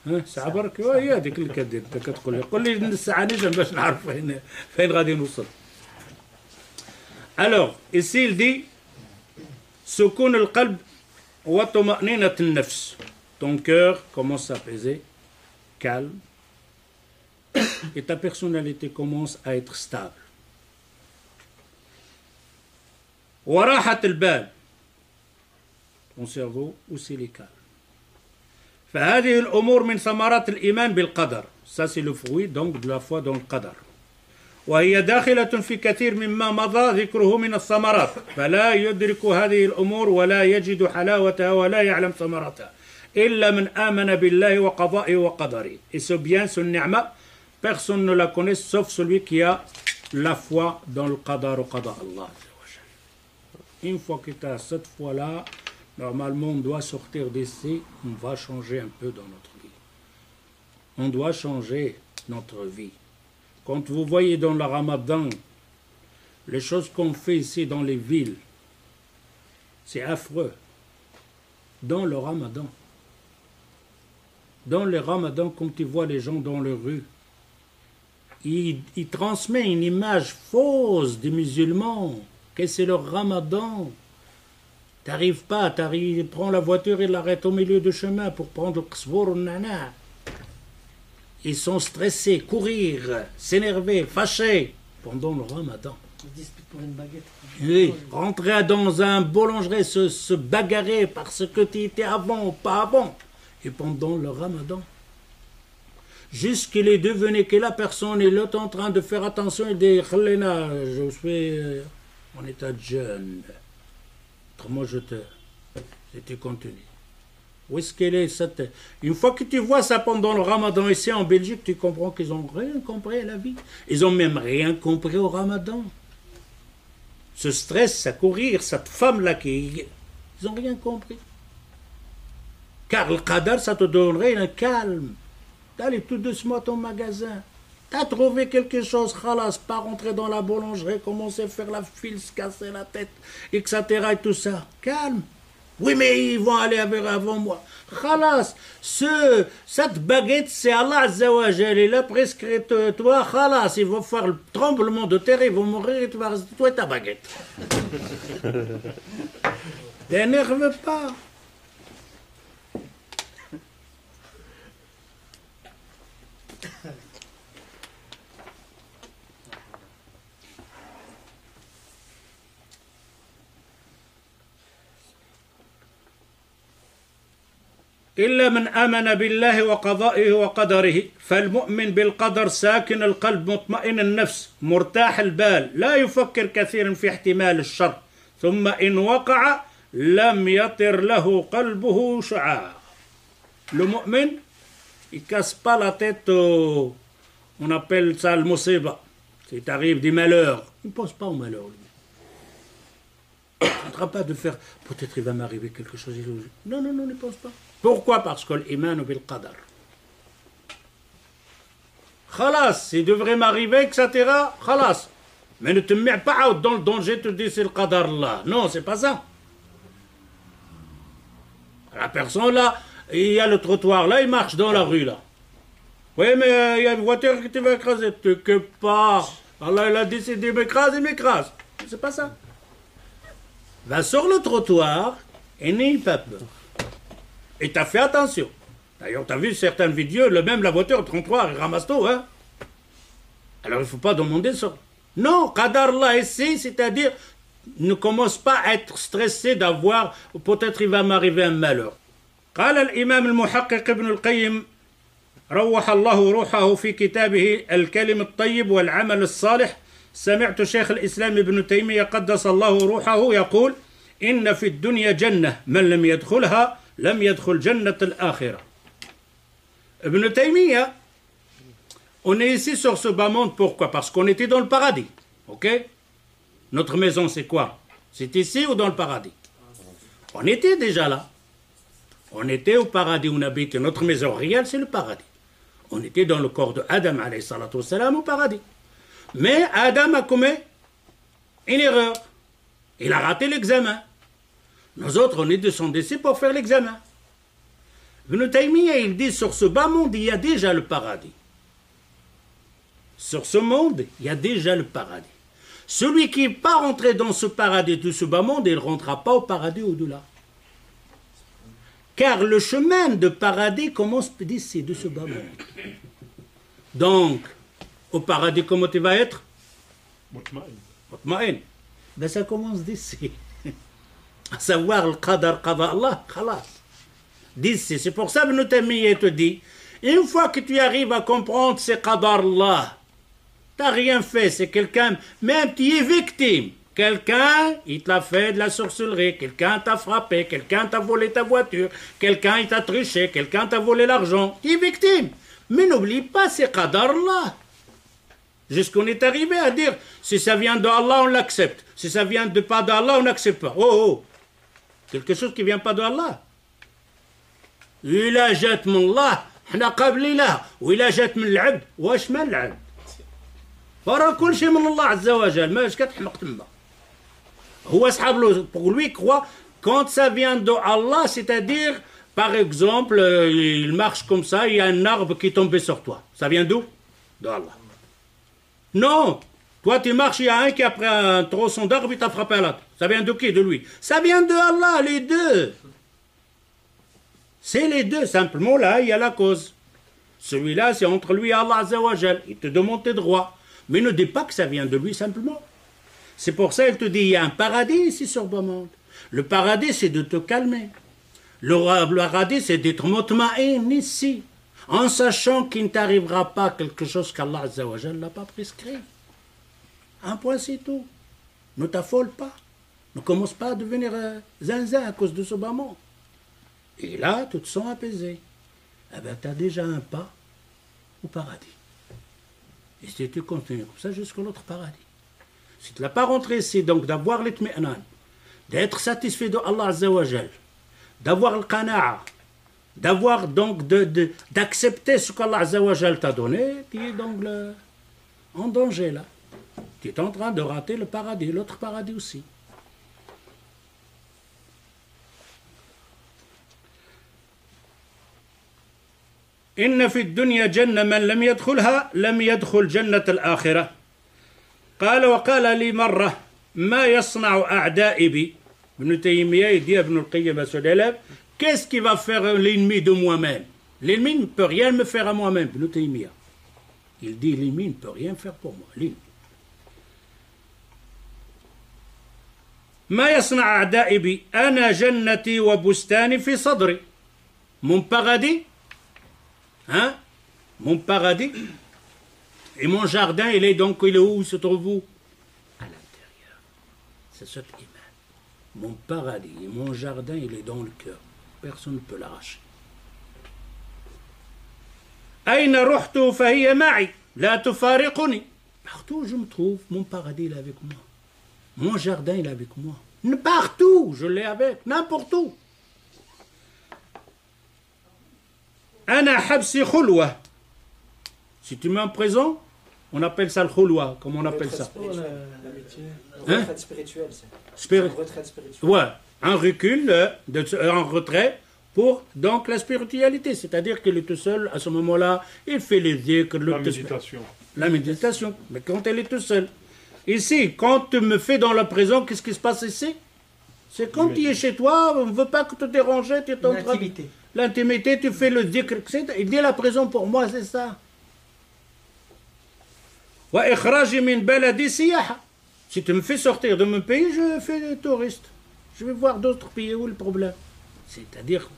برك. ساعة برك هي هذيك اللي كدير انت كتقول لي قول لي الساعة نجم باش نعرف فين غادي نوصل. Alors, ici il dit سكون القلب وطمأنينة النفس. Ton cœur commence à s'apaiser, calme, et ta personnalité commence à être stable. وراحة البال. Ton cerveau aussi il est calme. فهذه الأمور من ثمرات الإيمان بالقدر. Ça c'est le fruit donc de la foi dans le qadar. وهي داخلة في كثير مما مضى ذكره من الثمرات فلا يدرك هذه الأمور ولا يجد حلاوتها ولا يعلم ثمرتها إلا من آمن بالله وقضائه وقدره. Et ce bien, ce ni'ma, personne ne la connaît sauf celui qui a la foi dans le qadar au qada Allah. Une fois que tu as cette foi-là, normalement on doit sortir d'ici, on va changer un peu dans notre vie. On doit changer notre vie. Quand vous voyez dans le Ramadan, les choses qu'on fait ici dans les villes, c'est affreux. Dans le Ramadan. Dans le Ramadan, quand tu vois les gens dans les rues, ils transmettent une image fausse des musulmans, que c'est le Ramadan. T'arrives pas, prends la voiture et l'arrête au milieu du chemin pour prendre le qsbour ou le nana. Ils sont stressés, courir, s'énerver, fâchés pendant le Ramadan. Ils disputent pour une baguette. Oui, rentrer dans un boulangerie, se bagarrer parce que tu étais avant ou pas avant. Et pendant le Ramadan. Jusqu'il est devenu que la personne est là en train de faire attention et de dire Khalena, je suis en état de jeûne. Autrement, je te continue. Où est-ce qu'elle est cette... Une fois que tu vois ça pendant le Ramadan ici en Belgique, tu comprends qu'ils n'ont rien compris à la vie. Ils n'ont même rien compris au Ramadan. Ce stress, à courir, cette femme-là qui... Ils n'ont rien compris. Car le qadar, ça te donnerait un calme. D'aller tout doucement à ton magasin. Tu as trouvé quelque chose, khalas, pas rentrer dans la boulangerie, commencer à faire la file, se casser la tête, etc. et tout ça. Calme. Oui, mais ils vont aller avant moi. Khalas, cette baguette, c'est Allah Azza wa Jal. Il a prescrit toi, khalas, ils vont faire le tremblement de terre, ils vont mourir et tu vas rester toi et ta baguette. T'énerve pas. إلا من آمن بالله وقضائه وقدره فالمؤمن بالقدر ساكن القلب مطمئن النفس مرتاح البال لا يفكر كثيرا في احتمال الشر ثم إن وقع لم يطر له قلبه شعاع. Le mu'min, il casse pas la tête on appelle ça le musiba. Si t'arrive des malheurs, il ne pense pas au malheur lui. Il ne train pas de faire peut-être il va m'arriver quelque chose. Non, ne pense pas. Pourquoi? Parce que l'iman bil qadar. Khalas, il devrait m'arriver, etc. Khalas. Mais ne te mets pas dans le danger, te dis c'est le qadar là. Non, c'est pas ça. La personne là, il y a le trottoir là, il marche dans la rue là. Oui, mais il y a une voiture qui te va écraser. Que pas. Allah il a décidé de m'écraser, il m'écrase. C'est pas ça. Va sur le trottoir et n'aie pas peur. Et t'as fait attention. D'ailleurs, t'as vu certaines vidéos, même la voiture au trottoir, il ramasse tout, hein. Alors, il ne faut pas demander ça. Non, qadar là ici, c'est-à-dire, ne commence pas à être stressé d'avoir, peut-être il va m'arriver un malheur. قال الإمام المحقق ابن القيم روح الله روحه في كتابه الكلم الطيب والعمل الصالح سمعت شيخ الإسلام ابن تيمية قدس الله روحه يقول إن في الدنيا جنة من لم يدخلها لم يدخل جنة الآخرة. Ibn Taymiyyah, on est ici sur ce bas monde, pourquoi? Parce qu'on était dans le paradis, ok? Notre maison, c'est quoi? C'est ici ou dans le paradis? On était déjà là. On était au paradis, on habitait. Notre maison réelle, c'est le paradis. On était dans le corps de Adam, alayhi salatu wassalam, au paradis. Mais Adam a commis une erreur. Il a raté l'examen. Nous autres, on est descendus ici pour faire l'examen. Ibn Taymiyyah, il dit, sur ce bas monde, il y a déjà le paradis. Sur ce monde, il y a déjà le paradis. Celui qui n'est pas rentré dans ce paradis de ce bas monde, il ne rentrera pas au paradis au-delà. Car le chemin de paradis commence d'ici, de ce bas monde. Donc, au paradis, comment tu vas être? Mutma'in. Ben ça commence d'ici. À savoir le qadar, qada Allah, khalas. D'ici. C'est pour ça que Ibn Taymiyyah te dit, une fois que tu arrives à comprendre c'est qadar Allah, tu n'as rien fait, c'est quelqu'un, même tu es victime. Quelqu'un, il t'a fait de la sorcellerie, quelqu'un t'a frappé, quelqu'un t'a volé ta voiture, quelqu'un il t'a triché, quelqu'un t'a volé l'argent. Tu es victime. Mais n'oublie pas, c'est qadar Allah. Jusqu'on est arrivé à dire, si ça vient d'Allah, on l'accepte. Si ça vient de pas d'Allah, on n'accepte pas. Oh, oh. Quelque chose qui ne vient pas d'Allah. إلا جات من الله احنا قابلين لها وإلا جات من العبد واش من العبد فرا كل شيء من الله عز وجل ماش كتحمق تما هو أصحاب له pour lui croit quand ça vient de Allah c'est-à-dire par exemple il marche comme ça il y a un arbre qui est tombé sur toi ça vient d'où? De Allah. Non, toi tu marches il y a un qui a pris un tronçon d'arbre il t'a frappé à l'autre ça vient de qui? De lui. Ça vient de Allah les deux. C'est les deux, simplement là, il y a la cause. Celui-là, c'est entre lui et Allah Azza wa Jal. Il te demande tes droits. Mais ne dis pas que ça vient de lui, simplement. C'est pour ça qu'il te dit, il y a un paradis ici sur le monde. Le paradis, c'est de te calmer. Le paradis, c'est d'être mutma'in ici, en sachant qu'il ne t'arrivera pas quelque chose qu'Allah Azza wa Jal n'a pas prescrit. Un point, c'est tout. Ne t'affole pas. Ne commence pas à devenir zinzin à cause de ce bas monde. Et là, tu te sens apaisé. Eh bien, tu as déjà un pas au paradis. Et si tu continues comme ça jusqu'à l'autre paradis. Si tu n'as pas rentré ici, donc d'avoir l'itmi'nan, d'être satisfait de Allah Azza wa Jal, d'avoir le qana'a, d'avoir donc d'accepter ce qu'Allah Azza wa Jal t'a donné, tu es donc en danger là. Tu es en train de rater le paradis, l'autre paradis aussi. إن في الدنيا جنة من لم يدخلها لم يدخل جنة الآخرة قال وقال لي مرة ما يصنع أعدائي بي Ibn Taymiyyah dit à Ibn al-Qayyim à son élève qu'est-ce qui va faire l'ennemi de moi-même? L'ennemi ne peut rien me faire à moi-même. Ibn Taymiyyah il dit l'ennemi ne peut rien faire pour moi. L'ennemi ما يصنع أعدائي بي أنا جنتي وبستاني في صدري mon paradis hein? Mon paradis et mon jardin, il est donc, il est où? Il se trouve où? À l'intérieur. C'est ce qui m'aime. Mon paradis et mon jardin, il est dans le cœur. Personne ne peut l'arracher. أين رحت فهي معي لا تفارقني. Partout où je me trouve, mon paradis il est avec moi. Mon jardin il est avec moi. Partout, je l'ai avec, n'importe où. أنا حبسي خلوة. Si tu mets en prison, on appelle ça le khulwa, comme on appelle ça. Une retraite spirituelle, c'est. Une retraite spirituelle. Ouais, un recul, un retrait pour donc la spiritualité. C'est-à-dire qu'il est tout seul, à ce moment-là, il fait les dhikr, la méditation. La méditation, mais quand elle est tout seul. Ici, quand tu me fais dans la prison, qu'est-ce qui se passe ici? C'est quand tu es chez toi, on ne veut pas que te déranger, tu es en train de... L'intimité, tu fais le dhikr. Il dit la prison pour moi, c'est ça. Si tu me fais sortir de mon pays, je fais des touristes. Je vais voir d'autres pays. Où est le problème? C'est-à-dire,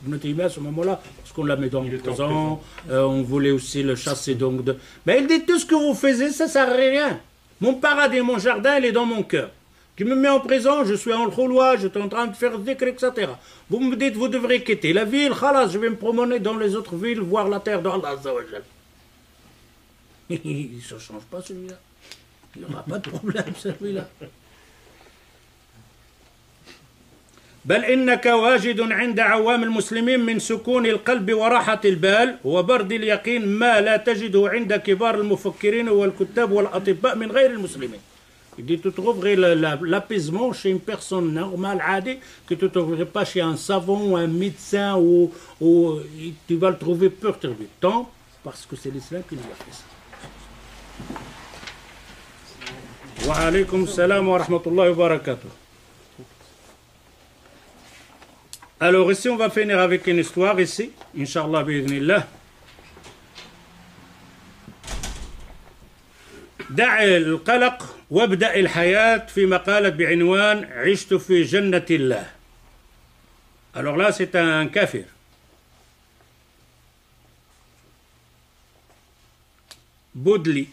à ce moment-là, parce qu'on la met dans le prison, on voulait aussi le chasser. Donc mais il dit tout ce que vous faisiez, ça ne sert à rien. Mon paradis, mon jardin, il est dans mon cœur. Tu me mets en prison, je suis en khouloua, je suis en train de faire des dhikr, etc. Vous me dites, vous devrez quitter la ville, khalas, je vais me promener dans les autres villes, voir la terre d'Allah Azza wa Jal. Il ne se change pas celui-là. Il n'y aura pas de problème celui-là. بل إنك واجد عند عوام المسلمين من سكون القلب وراحة البال وبرد اليقين ما لا تجده عند كبار المفكرين والكتاب والأطباء من غير المسلمين. Il dit tu trouverais l'apaisement chez une personne normale, عادي, que tu ne trouverais pas chez un savant ou un médecin ou tu vas le trouver perturbé. Tant parce que c'est l'islam qui lui a fait ça. Wa alaykum salam wa rahmatullahi wa barakatuh. Alors ici on va finir avec une histoire ici, Inch'Allah bi'idhnillah. دع القلق وابدأ الحياة في مقالة بعنوان عشت في جنة الله. Alors là c'est un kafir. Baudelaire,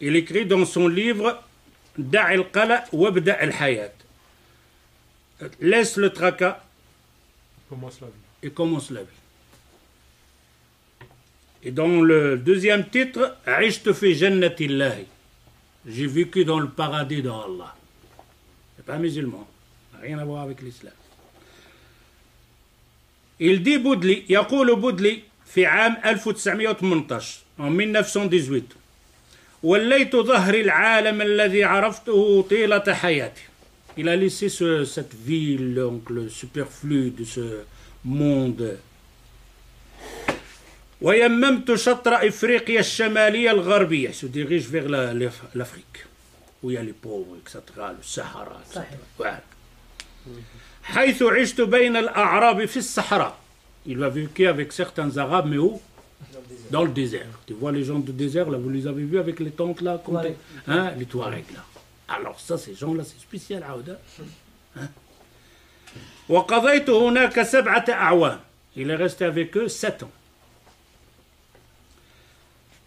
il écrit dans son livre دع القلق وابدأ الحياة. Laisse le tracas et commence la vie. Et dans le deuxième titre, عشت في جنة الله. J'ai vécu dans le paradis d'Allah. C'est pas musulman, rien à voir avec l'islam. Il dit Baudelaire, يقول Baudelaire في عام 1918 en 1918 وليت ظهر العالم الذي عرفته طيلة حياتي. Il a laissé cette ville, donc le superflu de ce monde. ويممت شطر إفريقيا الشمالية الغربية. Il se dirige vers l'Afrique, où il y a les pauvres, etc., le Sahara, etc. حيث عشت بين الأعراب في الصحراء. Il va vécu avec certains Arabes, mais où? Dans le désert. Tu vois les gens du désert, là, vous les avez vus avec les tentes, là, hein, les Touaregs, là. Alors ça, ces gens-là, c'est spécial, Aouda. Hein? وقضيت هناك 7 أعوام. Il est resté avec eux 7 ans.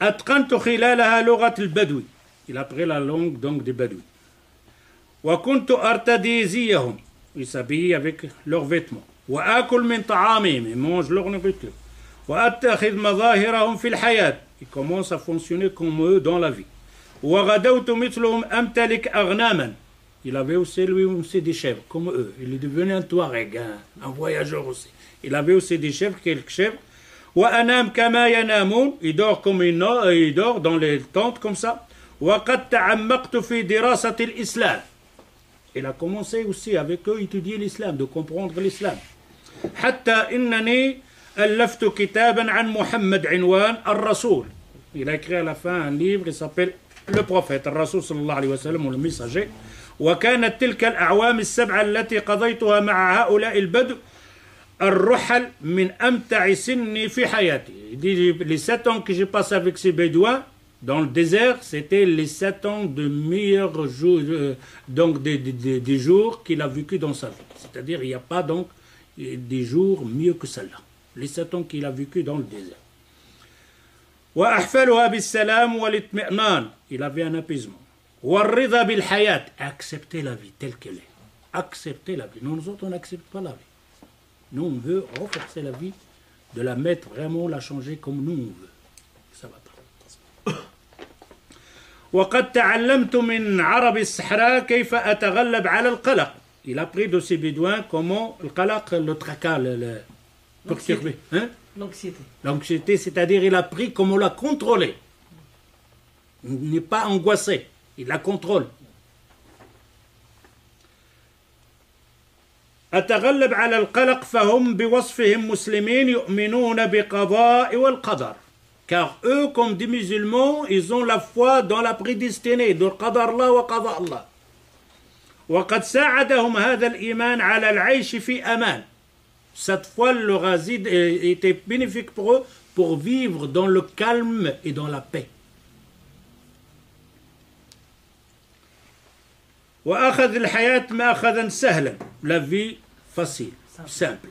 أتقنت خلالها لغة البدوي. Il a pris la langue donc des Badouis. وكنت أرتدي زيهم. Ils s'habillent avec leurs vêtements. وآكل من طعامهم. Ils mangent leur nourriture. وأتخذ مظاهرهم في الحياة. Ils commencent à fonctionner comme eux dans la vie. وغدوت مثلهم أمتلك أغناما. Il avait aussi lui aussi des chèvres comme eux. Il est devenu un Touareg, un voyageur aussi. Il avait aussi des chèvres, quelques chèvres. وأنام كما ينامون. Il dort comme il dort dans les tentes comme ça. وقد تعمقت في دراسة الإسلام. Il a commencé aussi avec eux à étudier l'islam, de comprendre l'islam. حتى إنني ألفت كتابا عن محمد عنوان الرسول. Il a écrit à la fin un livre, il s'appelle Le prophète, الرسول صلى الله عليه وسلم, ou le messager. وكانت تلك الأعوام 7 التي قضيتها مع هؤلاء البدو الرحل من أمتع سني في حياتي. Il dit les 7 ans que j'ai passé avec ces bédouins dans le désert, c'était les 7 ans de meilleurs jours, donc des jours qu'il a vécu dans sa vie. C'est-à-dire il n'y a pas donc des jours mieux que celle-là. Les 7 ans qu'il a vécu dans le désert. وأحفلها بالسلام والاطمئنان. Il avait un apaisement. والرضا بالحياة. Accepter la vie telle qu'elle est. Accepter la vie. Nous autres, on n'accepte pas la vie. Nous, on veut renforcer la vie, de la mettre vraiment, la changer comme nous on veut. Ça va pas. وقد تعلمت من عرب الصحراء كيف أتغلب على القلق. Il a appris de ces bédouins comment le qalaq, le tracas, le perturbé. Hein? L'anxiété. L'anxiété, c'est-à-dire il a appris comment la contrôler. Il n'est pas angoissé, il la contrôle. أتغلب على القلق فهم بوصفهم مسلمين يؤمنون بقضاء والقدر. Car eux, comme des musulmans, ils ont la foi dans la prédestinée, de qadar Allah wa qada Allah. وقد ساعدهم هذا الإيمان على العيش في أمان. Cette foi leur a été bénéfique pour eux pour vivre dans le calme et dans la paix. وأخذ الحياة مأخذا سهلا. La vie facile, simple.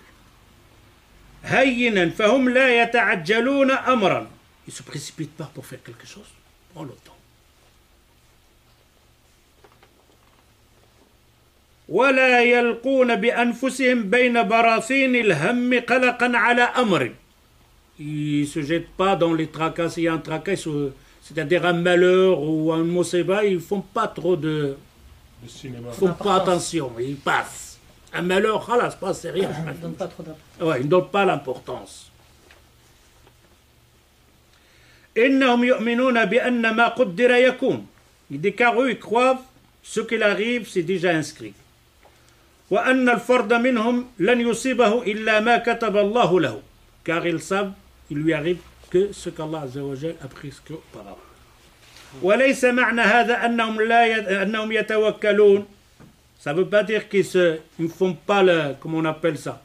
هينا فهم لا يتعجلون أمرا. Ils ne se précipitent pas pour faire quelque chose. Prends le temps. ولا يلقون بأنفسهم بين براثين الهم قلقا على أمر. Ils ne se jettent pas dans les tracas. S'il y a un tracas, c'est-à-dire un malheur ou un musiba, ils ne font pas trop de Le cinéma. Ils font pas attention, ils passent. Un malheur, khalas, passe, c'est rien. On ne donne pas trop d'importance. Ouais, ils ne donnent pas l'importance. إنهم يؤمنون بأن ما قدر يكون. Ils déclarent, eux, ils croient, ce qu'il arrive, c'est déjà inscrit. وأن الفرد منهم لن يصيبه إلا ما كتب الله له. Car ils savent, il lui arrive que ce qu'Allah Azza wa Jal a prescrit auparavant. وليس معنى هذا أنهم يتوكلون. Ça ne veut pas dire qu'ils ne font pas le, comment on appelle ça,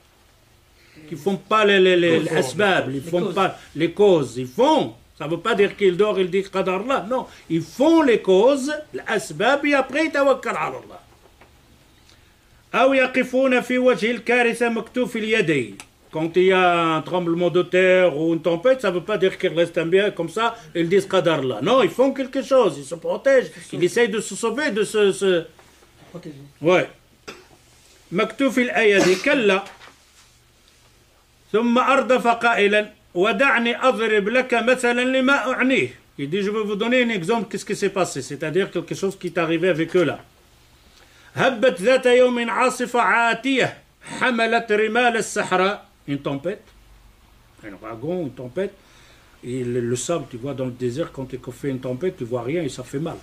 qu'ils ne font pas les asbab, ils ne font pas les causes, ils font. Ça ne veut pas dire qu'ils dorment, ils disent qadar Allah. Non, ils font les causes, les asbab, et après ils tawakkal ala Allah. أو يقفون في وجه الكارثة مكتوف اليدين. Quand il y a un tremblement de terre ou une tempête, ça ne veut pas dire qu'ils restent bien comme ça, ils disent qadar Allah. Non, ils font quelque chose, ils se protègent, ils essayent de se sauver, de se... Protéger. Ouais. مكتوف الأيدي كلا ثم أردف قائلا ودعني أضرب لك مثلا لما أعنيه. Il dit, je vais vous donner un exemple, qu'est-ce qui s'est passé, c'est-à-dire quelque chose qui est arrivé avec eux là. هبت ذات يوم عاصفة عاتية حملت رمال الصحراء. Une tempête, un dragon, une tempête. Et le sable, tu vois, dans le désert, quand tu fais une tempête, tu vois rien et ça fait mal.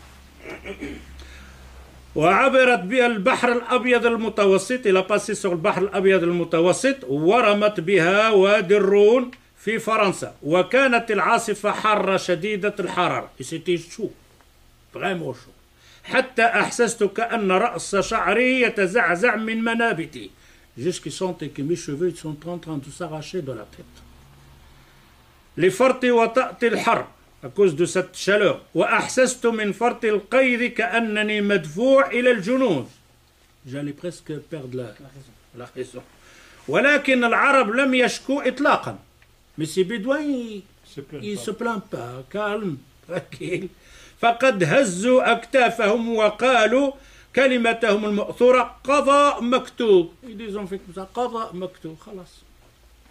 وعبرت بها البحر الأبيض المتوسط. Il a passé sur le بحر الأبيض المتوسط. ورمت بها وادي الرون في فرنسا. وكانت العاصفة حارة شديدة الحرارة. Et c'était chaud, vraiment chaud. حتى أحسست كأن رأس شعري يتزعزع من منابتي. Jusqu'à sentir que mes cheveux sont en train de s'arracher de la tête. لفرط وطأة الحر, à cause de cette chaleur. وأحسست من فرط القيد كأنني مدفوع إلى الجنون. J'allais presque perdre la raison. ولكن العرب لم يشكوا إطلاقا. Mais ces bédouins, ils se plaignent pas, calme, tranquille. فقد هزوا أكتافهم وقالوا كلمتهم المأثورة قضاء مكتوب. Ils disent on fait comme ça, قضاء مكتوب, خلاص.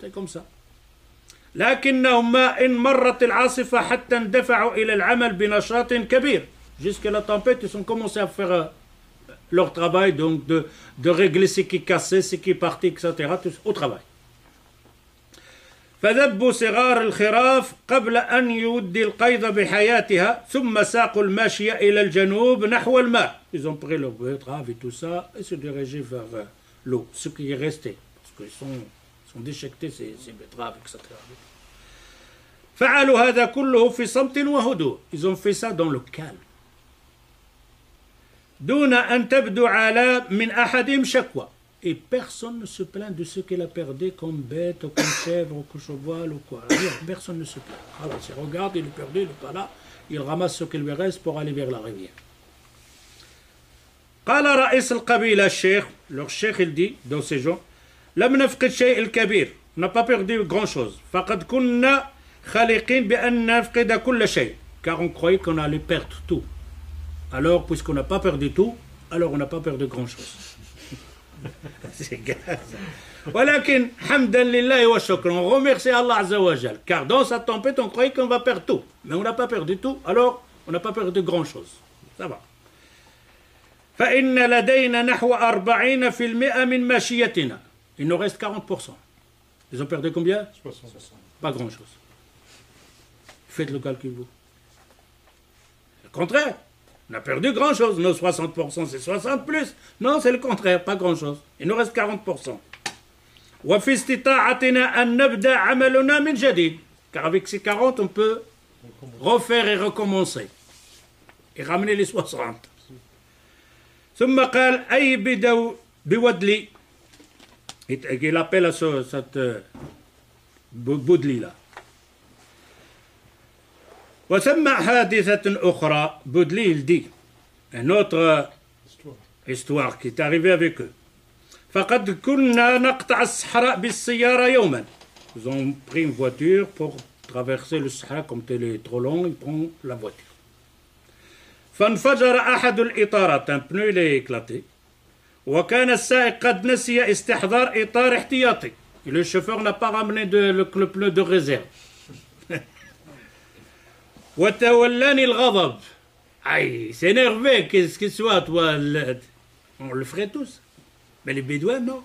C'est comme ça. لكنهم ما إن مرت العاصفة حتى اندفعوا إلى العمل بنشاط كبير. Jusqu'à la tempête, ils ont commencé à faire leur travail, donc de régler ce qui est cassé, ce qui est parti, etc. au travail. فذبوا صغار الخراف قبل أن يودي القيض بحياتها ثم ساقوا الماشية إلى الجنوب نحو الماء. Ils ont pris leur betterave et tout ça et se dirigé vers l'eau, ce qui est resté, parce qu'ils sont déchiquetés ces betteraves, etc. فعلوا هذا كله في صمت وهدوء. Ils ont fait ça dans le calme. دون أن تبدو على من أحدهم شكوى. Et personne ne se plaint de ce qu'il a perdu comme bête, ou comme chèvre, ou comme cheval, ou quoi. Personne ne se plaint. Alors, il regarde, il est perdu, il n'est pas là, il ramasse ce qu'il lui reste pour aller vers la rivière. قال رئيس القبيلة الشيخ, leur cheikh il dit dans ces gens, لم نفقد شيء الكبير, on n'a pas perdu grand chose. فقد كنا خالقين بأن نفقد كل شيء, car on croyait qu'on allait perdre tout. Alors, puisqu'on n'a pas perdu tout, alors on n'a pas perdu grand chose. C'est grave. ولكن حمدا لله وشكرا, on remercie Allah Azza wa Jal, car dans cette tempête on croyait qu'on va perdre tout, mais on n'a pas perdu tout, alors on n'a pas perdu grand chose. Ça va. فإن لدينا نحو 40% من ماشيتنا. Il nous reste 40%. Ils ont perdu combien? 60. Pas grand chose. Faites le calcul vous. Le contraire. On a perdu grand-chose. Nos 60%, c'est 60 plus. Non, c'est le contraire, pas grand-chose. Il nous reste 40%. وفي استطاعتنا أن نبدأ عملنا من جديد. Car avec ces 40, on peut refaire et recommencer. Et ramener les 60. ثم قال أي بدو بودلي. Il appelle à cette Boudli-là. وثم حادثة أخرى. Boudli, il dit, une autre histoire qui est arrivée avec eux. فقد كنا نقطع الصحراء بالسيارة يوما. Ils ont pris une voiture pour traverser le Sahara, comme il est trop long, ils prennent la voiture. فانفجر أحد الإطارات, un pneu il est éclaté. وكان السائق قد نسي استحضار إطار احتياطي. Et le chauffeur n'a pas ramené le pneu de réserve. وتولاني الغضب. Aïe, c'est énervé, qu'est-ce que soit, toi, On le ferait tous. Mais les Bédouins, non.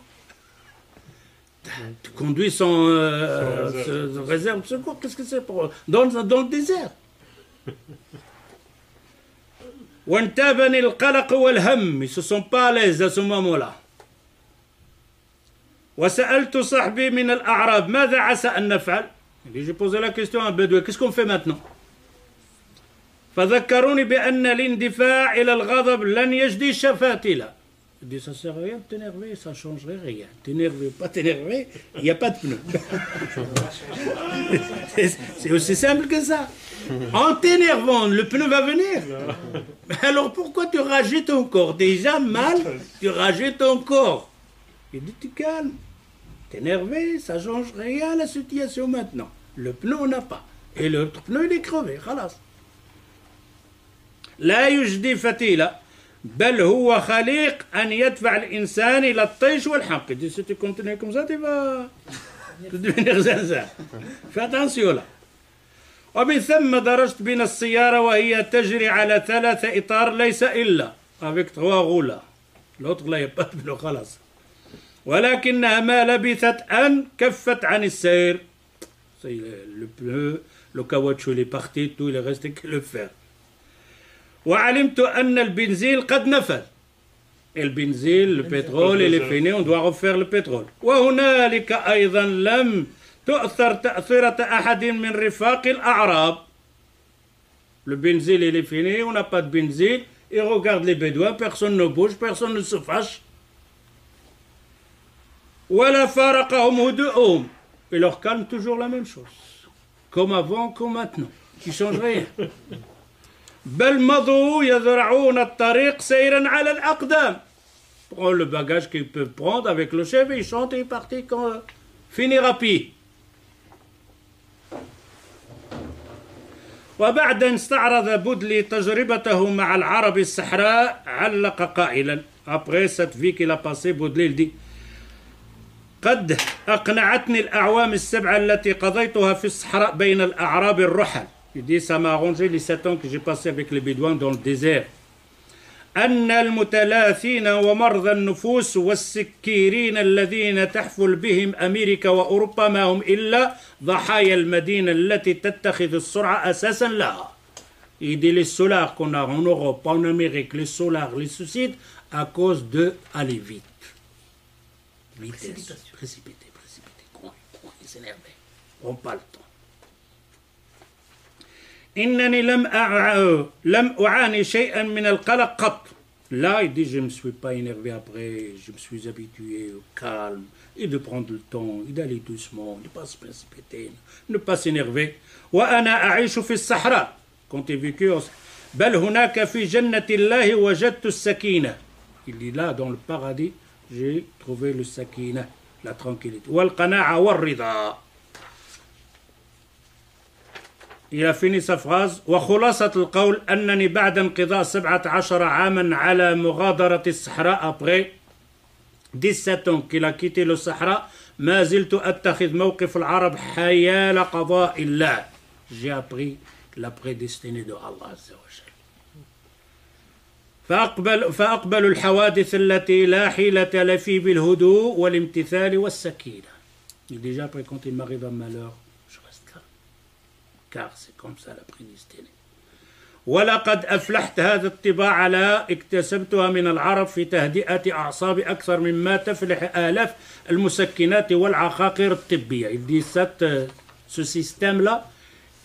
Tu conduis sans réserve de secours. Qu'est-ce que c'est pour dans le désert? وانتابني القلق والهم. Ils ne se sont pas à l'aise à ce moment-là. وسألت صاحبي من الأعراب ماذا عسى أن نفعل. J'ai posé la question à un Bédouin. Qu'est-ce qu'on fait maintenant? فذكروني بأن الاندفاع إلى الغضب لن يجدي شفاتلا. Il dit, ça ne sert à rien de t'énerver, ça ne changerait rien. T'énerver, pas t'énerver, il n'y a pas de pneus. C'est aussi simple que ça. En t'énervant, le pneu va venir. Alors pourquoi tu rageais ton corps? Déjà mal, tu rageais ton corps. Il dit, tu calmes. T'énerver, ça ne change rien à la situation maintenant. Le pneu, on n'a pas. Et l'autre pneu, il est crevé. Khalas. لا يجدي فتيلة بل هو خليق أن يدفع الإنسان إلى الطيش والحمق. Si tu continues comme ça, tu vas devenir zinzin. Fais attention là. ومن ثم درجت بنا السيارة وهي تجري على 3 إطار ليس إلا avec 3 roues. L'autre là, il n'y a pas de pneu, خلاص. ولكنها ما لبثت أن كفت عن السير. Le pneu, le caoutchouc, il est parti, tout, il est resté que le fer. وعلمت أن البنزين قد نفذ. البنزين, le pétrole, il est fini, on doit refaire le pétrole. وهنالك أيضا لم تؤثر تأثيرة أحد من رفاق الأعراب. Le benzine, il est fini, on n'a pas de benzine. Et regarde les Bédouins, personne ne bouge, personne ne se fâche. ولا فارقهم هدوءهم. Et leur calme toujours la même chose. Comme avant, comme maintenant. Qui ne change rien. بل مضوا يذرعون الطريق سيرا على الأقدام. Prends le bagage qu'ils peuvent prendre avec le chef et ils chantent et ils partent quand finir à pied. وبعد أن استعرض بودلي تجربته مع العرب الصحراء علق قائلا. Après cette vie qu'il a passée, Baudelaire il dit قد أقنعتني الأعوام السبعة التي قضيتها في الصحراء بين الأعراب الرحل. Il dit, ça m'a arrangé les 7 ans que j'ai passé avec les Bédouins dans le désert. أن المتلاثين ومرضى النفوس والسكيرين الذين تحفل بهم أمريكا وأوروبا ما هم إلا ضحايا المدينة التي تتخذ السرعة أساسا لها. Il dit, les solars qu'on a en Europe, en Amérique, les solars, les suicides, à cause de aller vite. Vitesse, précipité, courir, s'énerver. On n'a pas le temps. إنني لم أعاني شيئا من القلق قط. Là, il dit, je ne me suis pas énervé après, je me suis habitué au calme, et de prendre le temps, et d'aller doucement, de ne pas se précipiter, ne pas s'énerver. وأنا أعيش في الصحراء. Quand tu es vécu, بل هناك في جنة الله وجدت السكينة. Il dit, là, dans le paradis, j'ai trouvé le sakina, la tranquillité. والقناعة والرضا. Il a fini sa phrase. وخلاصة القول أنني بعد انقضاء 17 عاما على مغادرة الصحراء après 17 ans qu'il a quitté le Sahara ما زلت أتخذ موقف العرب حيال قضاء الله. J'ai appris la prédestinée de Allah عز وجل. فأقبل الحوادث التي لا حيلة لي في بالهدوء والامتثال والسكينة. Il dit, déjà après quand il m'arrive un malheur, car c'est comme ça la prédestinée. ولقد أفلحت هذا الطباع على اكتسبتها من العرب في تهدئة أعصاب أكثر مما تفلح آلاف المسكنات والعقاقير الطبية. Il dit ce système-là,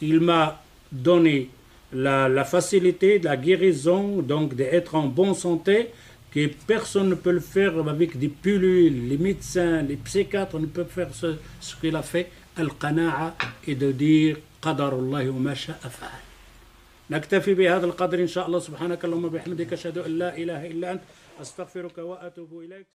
il m'a donné la facilité de la guérison, donc d'être en bonne santé, que personne ne peut le faire avec des pilules. Les médecins, les psychiatres ne peuvent faire ce qu'il a fait. Al-qana'a, et de dire قدر الله وما شاء فعل. نكتفي بهذا القدر إن شاء الله. سبحانك اللهم وبحمدك أشهد أن لا إله إلا أنت أستغفرك وأتوب إليك.